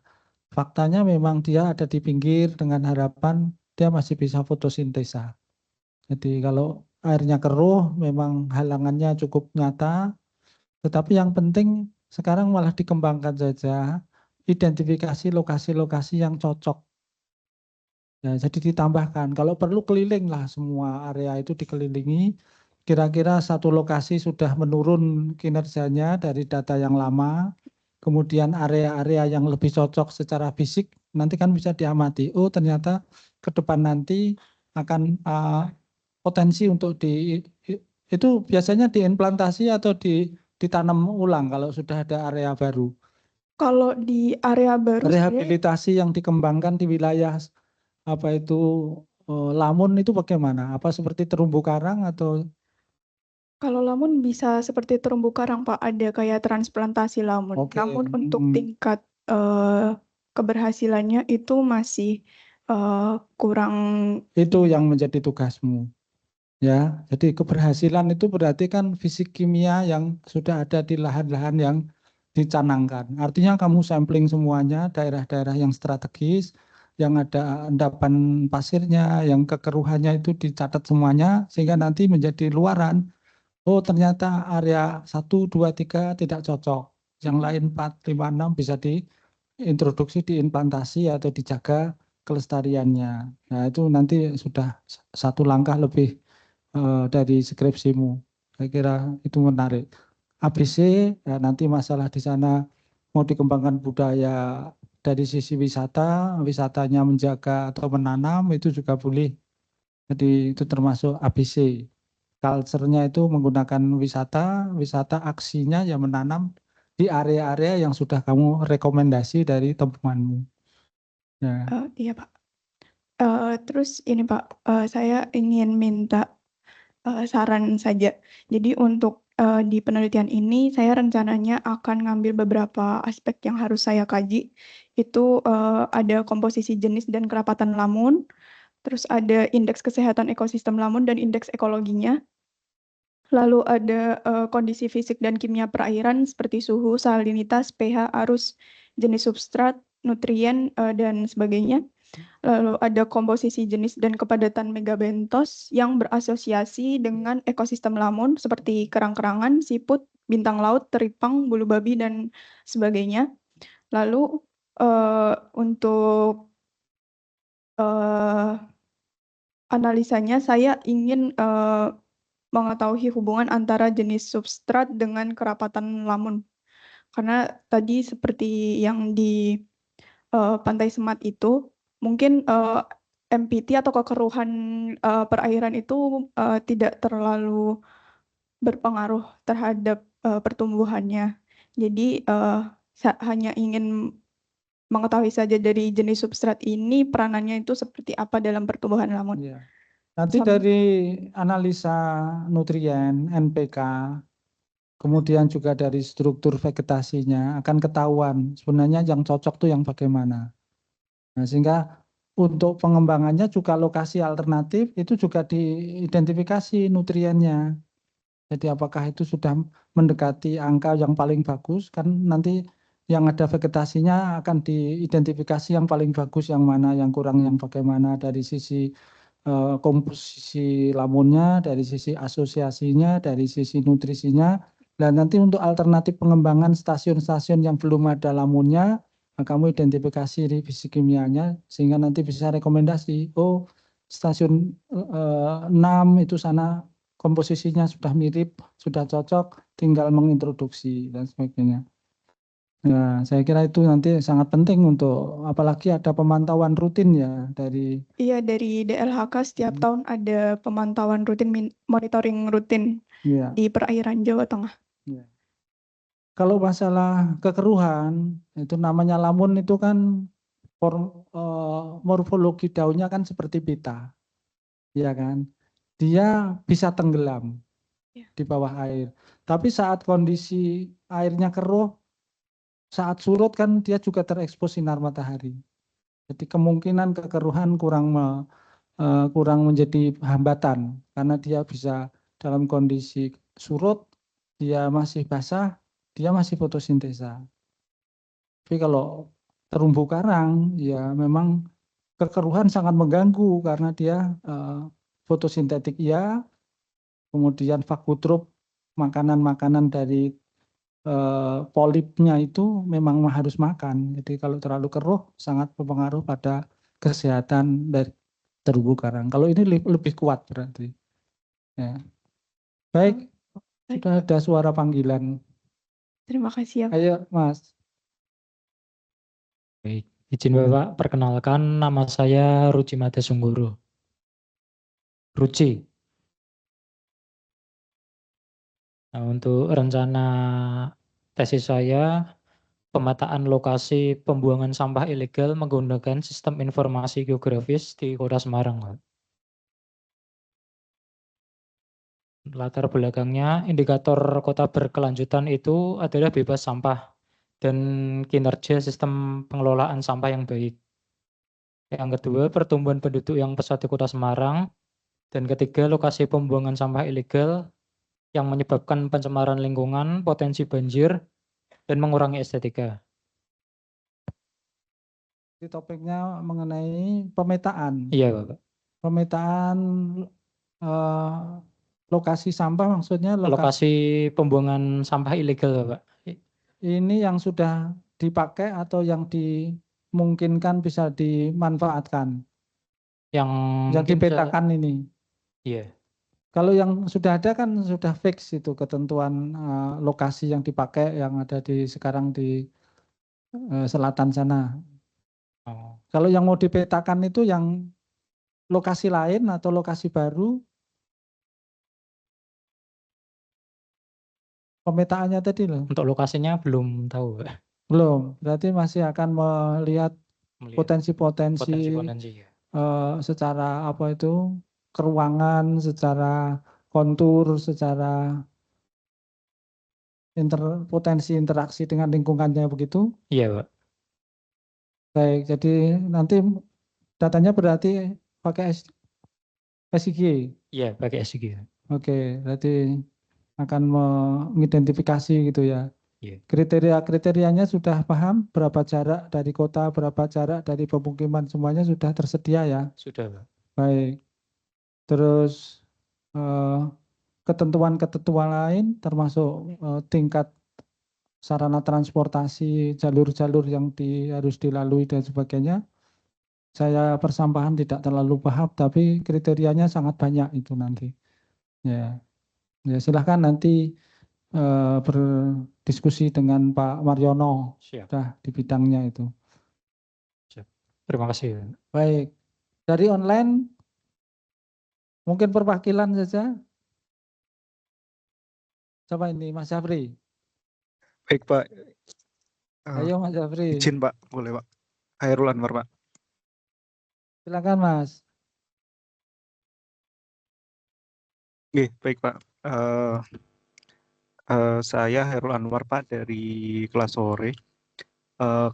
Faktanya memang dia ada di pinggir dengan harapan dia masih bisa fotosintesa. Jadi kalau airnya keruh memang halangannya cukup nyata, tetapi yang penting sekarang malah dikembangkan saja identifikasi lokasi-lokasi yang cocok. Ya, jadi ditambahkan, kalau perlu keliling lah semua area itu dikelilingi, kira-kira satu lokasi sudah menurun kinerjanya dari data yang lama, kemudian area-area yang lebih cocok secara fisik, nanti kan bisa diamati, oh ternyata ke depan nanti akan potensi untuk itu biasanya diimplantasi atau ditanam ulang kalau sudah ada area baru. Kalau di area baru rehabilitasi yang dikembangkan di wilayah apa itu Lamun itu bagaimana? Apa seperti terumbu karang atau? Kalau Lamun bisa seperti terumbu karang, Pak, ada kayak transplantasi Lamun. Oke. Namun untuk tingkat keberhasilannya itu masih kurang. Itu yang menjadi tugasmu. Ya, jadi keberhasilan itu berarti kan fisik kimia yang sudah ada di lahan-lahan yang dicanangkan. Artinya kamu sampling semuanya daerah-daerah yang strategis, yang ada endapan pasirnya, yang kekeruhannya itu dicatat semuanya, sehingga nanti menjadi luaran. Oh ternyata area 1, 2, 3 tidak cocok. Yang lain 4, 5, 6 bisa diintroduksi, diimplantasi atau dijaga kelestariannya. Nah itu nanti sudah satu langkah lebih dari skripsimu. Saya kira itu menarik. ABC, ya nanti masalah di sana mau dikembangkan budaya dari sisi wisatanya menjaga atau menanam itu juga boleh. Jadi itu termasuk ABC. Culture-nya itu menggunakan wisata aksinya ya menanam di area-area yang sudah kamu rekomendasi dari temuanmu. Ya. Iya Pak. Terus ini Pak, saya ingin minta saran saja. Jadi untuk di penelitian ini saya rencananya akan ngambil beberapa aspek yang harus saya kaji. Itu ada komposisi jenis dan kerapatan lamun, terus ada indeks kesehatan ekosistem lamun dan indeks ekologinya. Lalu ada kondisi fisik dan kimia perairan seperti suhu, salinitas, pH, arus, jenis substrat, nutrien, dan sebagainya. Lalu ada komposisi jenis dan kepadatan megabentos yang berasosiasi dengan ekosistem lamun seperti kerang-kerangan, siput, bintang laut, teripang, bulu babi, dan sebagainya. Lalu untuk analisanya saya ingin mengetahui hubungan antara jenis substrat dengan kerapatan lamun. Karena tadi seperti yang di Pantai Semat itu, mungkin MPT atau kekeruhan perairan itu tidak terlalu berpengaruh terhadap pertumbuhannya. Jadi hanya ingin mengetahui saja dari jenis substrat ini peranannya itu seperti apa dalam pertumbuhan lamun. Ya. Nanti dari analisa nutrien, NPK, kemudian juga dari struktur vegetasinya akan ketahuan sebenarnya yang cocok tuh yang bagaimana. Nah, sehingga untuk pengembangannya juga lokasi alternatif itu juga diidentifikasi nutriennya. Jadi apakah itu sudah mendekati angka yang paling bagus, kan nanti yang ada vegetasinya akan diidentifikasi yang paling bagus yang mana, yang kurang yang bagaimana dari sisi komposisi lamunnya, dari sisi asosiasinya, dari sisi nutrisinya. Dan nanti untuk alternatif pengembangan stasiun-stasiun yang belum ada lamunnya, kamu identifikasi di fisik kimianya sehingga nanti bisa rekomendasi, oh stasiun 6 itu sana komposisinya sudah mirip, sudah cocok, tinggal mengintroduksi dan sebagainya. Nah, saya kira itu nanti sangat penting untuk apalagi ada pemantauan rutin ya dari. Iya, dari DLHK setiap tahun ada pemantauan rutin, monitoring rutin di perairan Jawa Tengah. Ya. Kalau masalah kekeruhan, itu namanya lamun itu kan morfologi daunnya kan seperti pita, ya kan? Dia bisa tenggelam di bawah air. Tapi saat kondisi airnya keruh, saat surut kan dia juga terekspos sinar matahari. Jadi kemungkinan kekeruhan kurang menjadi hambatan karena dia bisa dalam kondisi surut, dia masih basah, dia masih fotosintesa. Tapi kalau terumbu karang, ya memang kekeruhan sangat mengganggu karena dia fotosintetik ya, kemudian fakutrop makanan-makanan dari polipnya itu memang harus makan. Jadi kalau terlalu keruh sangat berpengaruh pada kesehatan dari terumbu karang. Kalau ini lebih kuat berarti. Ya. Baik, sudah ada suara panggilan. Terima kasih ya. Ayo Mas. Baik, izin Bapak perkenalkan nama saya Ruci Mada Sunggoro. Ruci. Nah, untuk rencana tesis saya, pemetaan lokasi pembuangan sampah ilegal menggunakan sistem informasi geografis di Kota Semarang. Latar belakangnya, indikator kota berkelanjutan itu adalah bebas sampah dan kinerja sistem pengelolaan sampah yang baik. Yang kedua, pertumbuhan penduduk yang pesat di Kota Semarang. Dan ketiga, lokasi pembuangan sampah ilegal yang menyebabkan pencemaran lingkungan, potensi banjir, dan mengurangi estetika. Di topiknya mengenai pemetaan. Iya, Bapak. Pemetaan lokasi sampah maksudnya lokasi pembuangan sampah ilegal, Bapak. Ini yang sudah dipakai atau yang dimungkinkan bisa dimanfaatkan? Yang dipetakan ini. Iya. Kalau yang sudah ada kan sudah fix itu ketentuan lokasi yang dipakai yang ada sekarang di selatan sana. Oh, Kalau yang mau dipetakan itu yang lokasi lain atau lokasi baru, pemetaannya tadi loh. untuk lokasinya belum tahu, Pak. Belum, berarti masih akan melihat Melihat potensi-potensi potensi-potensi ya. secara apa itu keruangan, secara kontur, secara potensi interaksi dengan lingkungannya begitu. Iya, Pak. Baik, jadi nanti datanya berarti pakai SIG. Iya, pakai SIG. Oke, berarti akan mengidentifikasi gitu ya. Iya. Kriteria-kriterianya sudah paham, berapa jarak dari kota, berapa jarak dari pemukiman, semuanya sudah tersedia ya. Sudah, Pak. Baik. Terus ketentuan-ketentuan lain termasuk tingkat sarana transportasi, jalur-jalur yang harus dilalui dan sebagainya. Saya persampahan tidak terlalu paham, tapi kriterianya sangat banyak itu nanti. Ya, ya silahkan nanti berdiskusi dengan Pak Mariono. Siap. Sudah di bidangnya itu. Siap. Terima kasih. Baik, dari online mungkin perwakilan saja. Coba ini Mas Jafri. Baik Pak. Ayo Mas Jafri. Izin Pak, boleh Pak. Hairul Anwar Pak. Silakan Mas. Oke, baik Pak. Saya Hairul Anwar Pak dari kelas sore.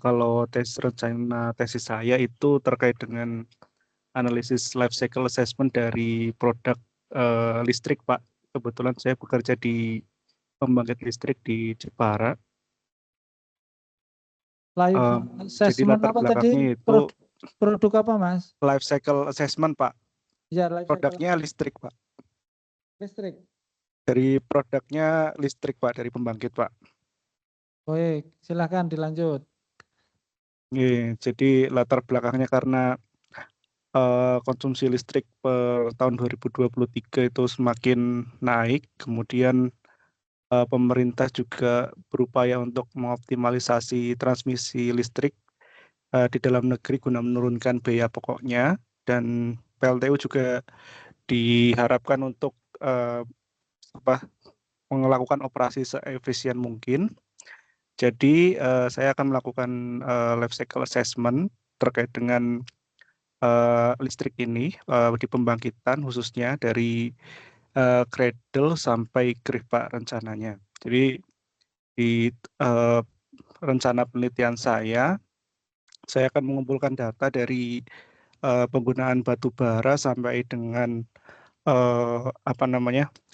Kalau rencana tesis saya itu terkait dengan analisis life cycle assessment dari produk listrik Pak. Kebetulan saya bekerja di pembangkit listrik di Jepara. Life Jadi assessment latar apa belakangnya tadi? itu Produk apa Mas? life cycle assessment Pak. Ya, life Produknya cycle listrik Pak. listrik. Dari produknya listrik Pak, dari pembangkit Pak. Baik, silakan dilanjut. Jadi latar belakangnya karena konsumsi listrik per tahun 2023 itu semakin naik, kemudian pemerintah juga berupaya untuk mengoptimalisasi transmisi listrik di dalam negeri guna menurunkan biaya pokoknya, dan PLTU juga diharapkan untuk melakukan operasi seefisien mungkin. Jadi saya akan melakukan life cycle assessment terkait dengan listrik ini di pembangkitan, khususnya dari cradle sampai grid Pak rencananya. Jadi di rencana penelitian saya akan mengumpulkan data dari penggunaan batu bara sampai dengan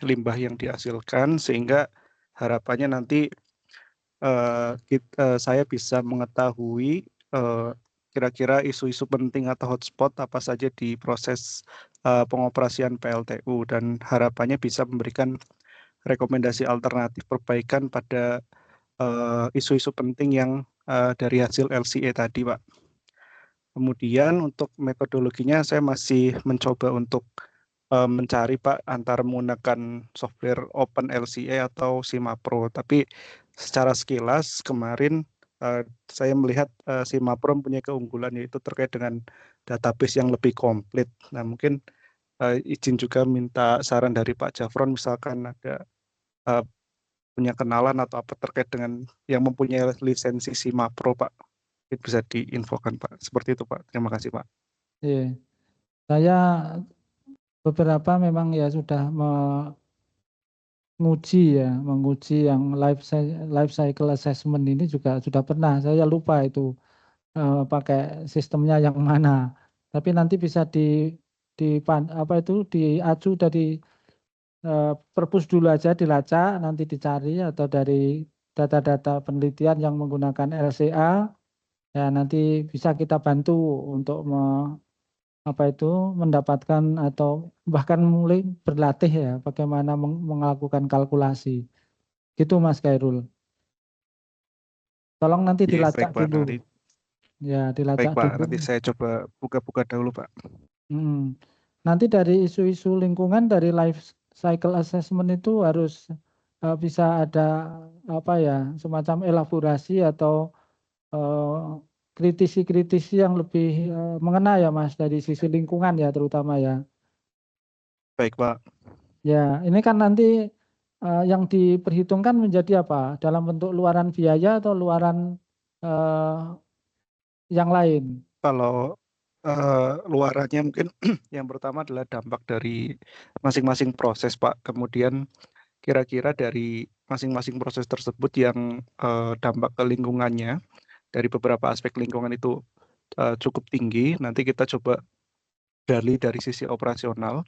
limbah yang dihasilkan, sehingga harapannya nanti saya bisa mengetahui kira-kira isu-isu penting atau hotspot apa saja di proses pengoperasian PLTU, dan harapannya bisa memberikan rekomendasi alternatif perbaikan pada isu-isu penting yang dari hasil LCA tadi Pak. Kemudian untuk metodologinya saya masih mencoba untuk mencari Pak antara menggunakan software OpenLCA atau SIMAPRO, tapi secara sekilas kemarin saya melihat SIMAPRO punya keunggulan, yaitu terkait dengan database yang lebih komplit. Nah, mungkin izin juga minta saran dari Pak Jafron, misalkan ada punya kenalan atau apa terkait dengan yang mempunyai lisensi SIMAPRO Pak, itu bisa diinfokan Pak. Seperti itu Pak. Terima kasih Pak. Iya. Saya beberapa memang ya sudah menguji yang life cycle assessment ini juga sudah pernah. Saya lupa itu pakai sistemnya yang mana. Tapi nanti bisa diacu dari perpus dulu aja, dilacak, nanti dicari, atau dari data-data penelitian yang menggunakan LCA, ya nanti bisa kita bantu untuk mendapatkan atau bahkan mulai berlatih ya bagaimana melakukan kalkulasi. Gitu Mas Khairul. Tolong nanti dilacak baik, Pak, dulu. nanti. Ya, dilacak Baik Pak, dulu. nanti saya coba buka-buka dahulu Pak. Nanti dari isu-isu lingkungan dari life cycle assessment itu harus bisa ada apa ya, semacam elaborasi atau kritisi-kritisi yang lebih mengena ya Mas, dari sisi lingkungan ya terutama ya. Baik Pak. Ya, ini kan nanti yang diperhitungkan menjadi apa? Dalam bentuk luaran biaya atau luaran yang lain? Kalau luarannya mungkin yang pertama adalah dampak dari masing-masing proses Pak. Kemudian kira-kira dari masing-masing proses tersebut yang dampak ke lingkungannya dari beberapa aspek lingkungan itu cukup tinggi. Nanti kita coba gali dari sisi operasional.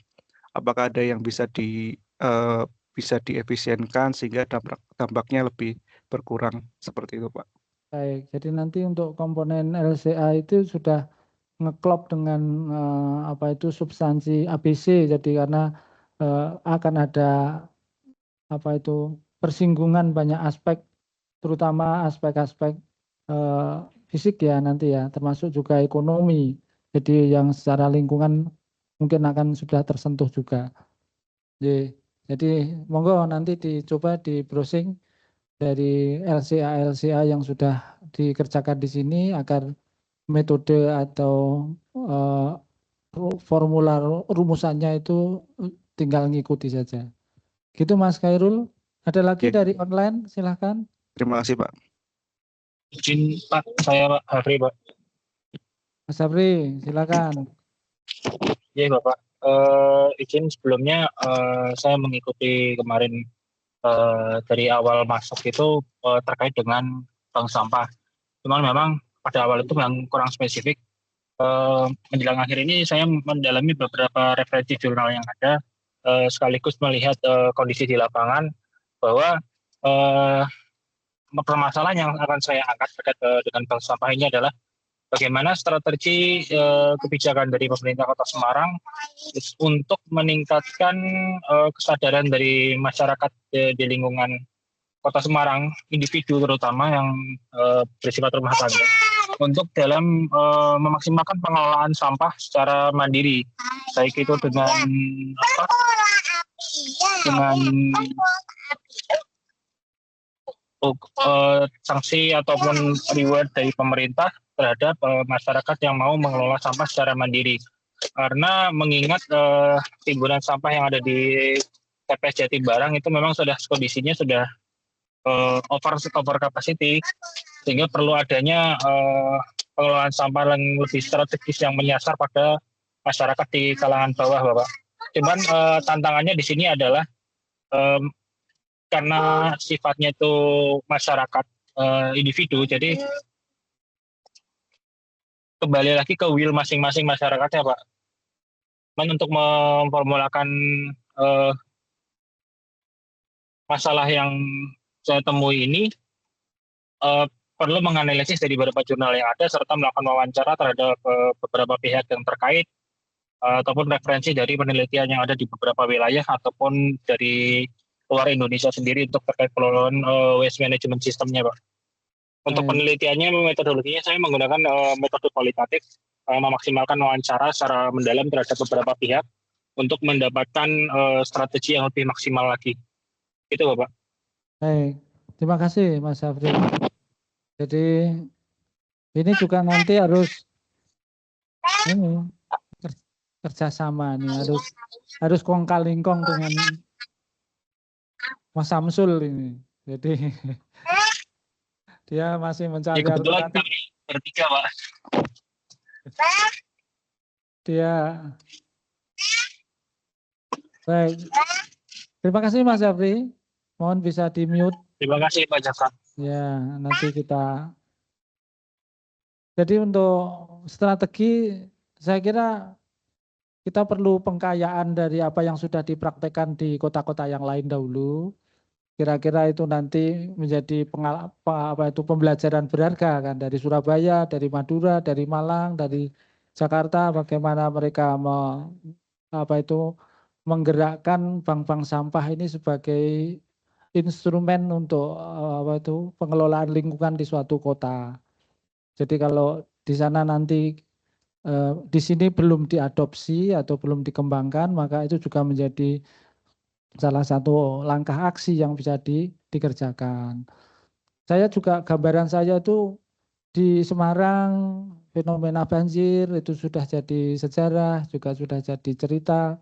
Apakah ada yang bisa diefisienkan sehingga dampaknya lebih berkurang seperti itu Pak. Baik, jadi nanti untuk komponen LCA itu sudah ngeklop dengan apa itu substansi ABC. Jadi karena akan ada apa itu persinggungan banyak aspek, terutama aspek-aspek fisik ya nanti ya, termasuk juga ekonomi. Jadi yang secara lingkungan mungkin akan sudah tersentuh juga. Jadi monggo nanti dicoba di browsing dari LCA yang sudah dikerjakan di sini agar metode atau formula rumusannya itu tinggal ngikuti saja. Gitu Mas Khairul. Ada lagi dari online, silahkan. Terima kasih Pak. Izin Pak, saya Pak Hafri Pak. Mas Hafri, silakan. Iya Bapak. Izin sebelumnya saya mengikuti kemarin dari awal masuk itu terkait dengan bank sampah. Cuman memang pada awal itu yang kurang spesifik. Menjelang akhir ini saya mendalami beberapa referensi jurnal yang ada, sekaligus melihat kondisi di lapangan bahwa permasalahan yang akan saya angkat terkait dengan bank sampah ini adalah bagaimana strategi kebijakan dari pemerintah Kota Semarang untuk meningkatkan kesadaran dari masyarakat di lingkungan Kota Semarang, individu terutama yang bersifat rumah tangga, untuk dalam memaksimalkan pengelolaan sampah secara mandiri, baik itu dengan sanksi ataupun reward dari pemerintah terhadap masyarakat yang mau mengelola sampah secara mandiri. Karena mengingat timbunan sampah yang ada di TPS Jatibarang itu memang sudah kondisinya sudah over capacity, sehingga perlu adanya pengelolaan sampah yang lebih strategis yang menyasar pada masyarakat di kalangan bawah, Bapak. Cuman tantangannya di sini adalah karena sifatnya itu masyarakat individu, jadi kembali lagi ke will masing-masing masyarakatnya, Pak. Untuk memformulakan masalah yang saya temui ini, perlu menganalisis dari beberapa jurnal yang ada serta melakukan wawancara terhadap beberapa pihak yang terkait ataupun referensi dari penelitian yang ada di beberapa wilayah ataupun dari luar Indonesia sendiri untuk terkait pengelolaan waste management sistemnya, Pak. Untuk penelitiannya, metodologinya saya menggunakan metode kualitatif, memaksimalkan wawancara secara mendalam terhadap beberapa pihak untuk mendapatkan strategi yang lebih maksimal lagi. Itu Bapak. Baik, terima kasih Mas Hafri. Jadi ini juga nanti harus ini kerjasama nih, harus kong kali kong dengan Mas Samsul ini. Jadi dia masih mencari alternatif. Bertiga, Pak. Dia baik. Terima kasih Mas Hafri. Mohon bisa di-mute. Terima kasih Pak Jaka. Ya, nanti kita. Jadi untuk strategi, saya kira kita perlu pengkayaan dari apa yang sudah dipraktekkan di kota-kota yang lain dahulu. Kira-kira itu nanti menjadi pembelajaran berharga kan, dari Surabaya, dari Madura, dari Malang, dari Jakarta, bagaimana mereka menggerakkan bank-bank sampah ini sebagai instrumen untuk pengelolaan lingkungan di suatu kota. Jadi kalau di sana nanti di sini belum diadopsi atau belum dikembangkan, maka itu juga menjadi salah satu langkah aksi yang bisa dikerjakan. Saya juga gambaran saya itu di Semarang fenomena banjir itu sudah jadi sejarah, juga sudah jadi cerita.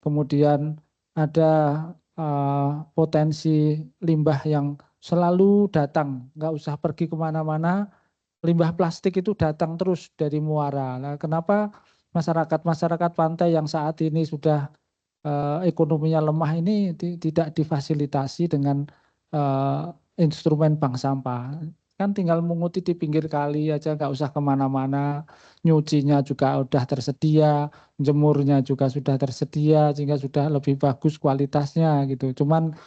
Kemudian ada potensi limbah yang selalu datang, nggak usah pergi kemana-mana, limbah plastik itu datang terus dari muara. Nah, kenapa masyarakat pantai yang saat ini sudah ekonominya lemah ini tidak difasilitasi dengan instrumen bank sampah? Kan tinggal menguti di pinggir kali aja, nggak usah kemana-mana, nyucinya juga udah tersedia, jemurnya juga sudah tersedia, sehingga sudah lebih bagus kualitasnya gitu. Cuman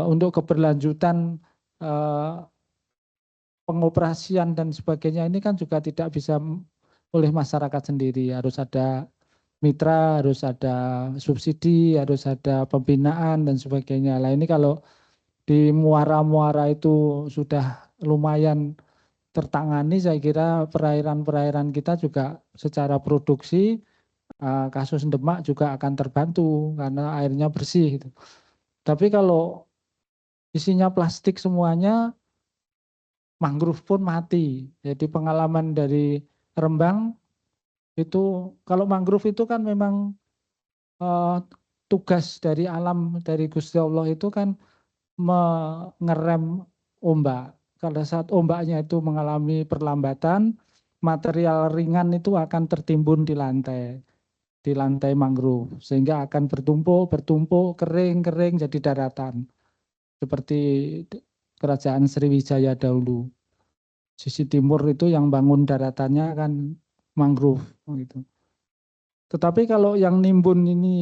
untuk keberlanjutan pengoperasian dan sebagainya ini kan juga tidak bisa oleh masyarakat sendiri, harus ada mitra, harus ada subsidi, harus ada pembinaan dan sebagainya. Nah ini kalau di muara-muara itu sudah lumayan tertangani, saya kira perairan-perairan kita juga secara produksi kasus Demak juga akan terbantu karena airnya bersih. Gitu. Tapi kalau isinya plastik semuanya, mangrove pun mati. Jadi pengalaman dari Rembang itu, kalau mangrove itu kan memang tugas dari alam, dari Gusti Allah itu kan mengerem ombak. Pada saat ombaknya itu mengalami perlambatan, material ringan itu akan tertimbun di lantai mangrove, sehingga akan bertumpuk, kering jadi daratan. Seperti kerajaan Sriwijaya dahulu. Sisi timur itu yang bangun daratannya kan mangrove gitu. Tetapi kalau yang nimbun ini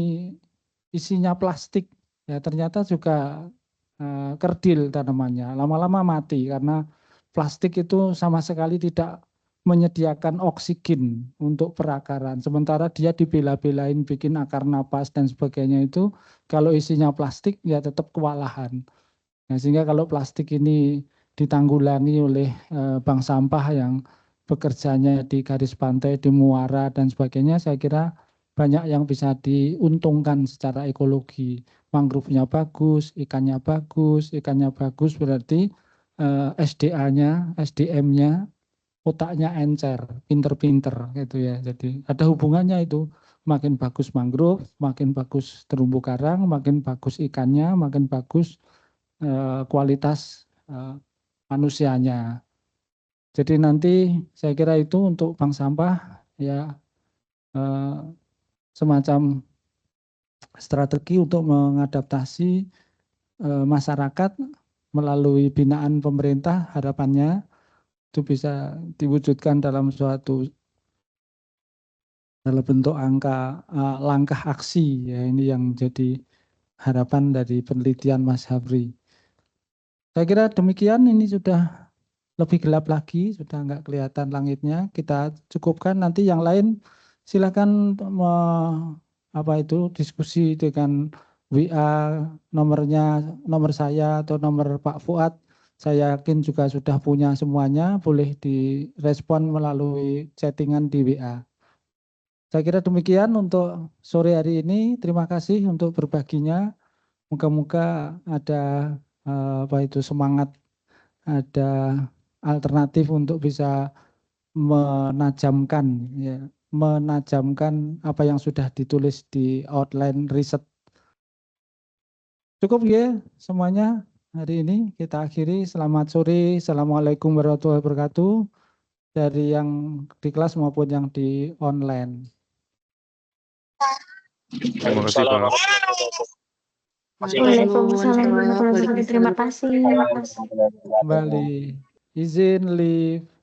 isinya plastik, ya ternyata juga kerdil tanamannya, lama-lama mati karena plastik itu sama sekali tidak menyediakan oksigen untuk perakaran. Sementara dia dibela-belain bikin akar napas dan sebagainya itu, kalau isinya plastik ya tetap kewalahan. Nah, sehingga kalau plastik ini ditanggulangi oleh bank sampah yang bekerjanya di garis pantai, di muara dan sebagainya, saya kira banyak yang bisa diuntungkan secara ekologi. Mangrove-nya bagus, ikannya bagus berarti SDM-nya, otaknya encer, pinter-pinter gitu ya. Jadi ada hubungannya itu. Makin bagus mangrove, makin bagus terumbu karang, makin bagus ikannya, makin bagus kualitas manusianya. Jadi nanti saya kira itu untuk bank sampah ya semacam strategi untuk mengadaptasi masyarakat melalui binaan pemerintah, harapannya itu bisa diwujudkan dalam bentuk langkah aksi ya, ini yang jadi harapan dari penelitian Mas Habri. Saya kira demikian, ini sudah lebih gelap lagi, sudah nggak kelihatan langitnya. Kita cukupkan, nanti yang lain silakan diskusi dengan WA, nomor saya atau nomor Pak Fuad. Saya yakin juga sudah punya semuanya, boleh direspon melalui chattingan di WA. Saya kira demikian untuk sore hari ini. Terima kasih untuk berbaginya. Moga-moga ada semangat, ada alternatif untuk bisa menajamkan apa yang sudah ditulis di outline riset. Cukup ya semuanya hari ini, kita akhiri. Selamat sore, assalamualaikum warahmatullahi wabarakatuh dari yang di kelas maupun yang di online. Terima kasih Pak. Waalaikumsalam warahmatullahi wabarakatuh. Terima kasih. Kembali izin live.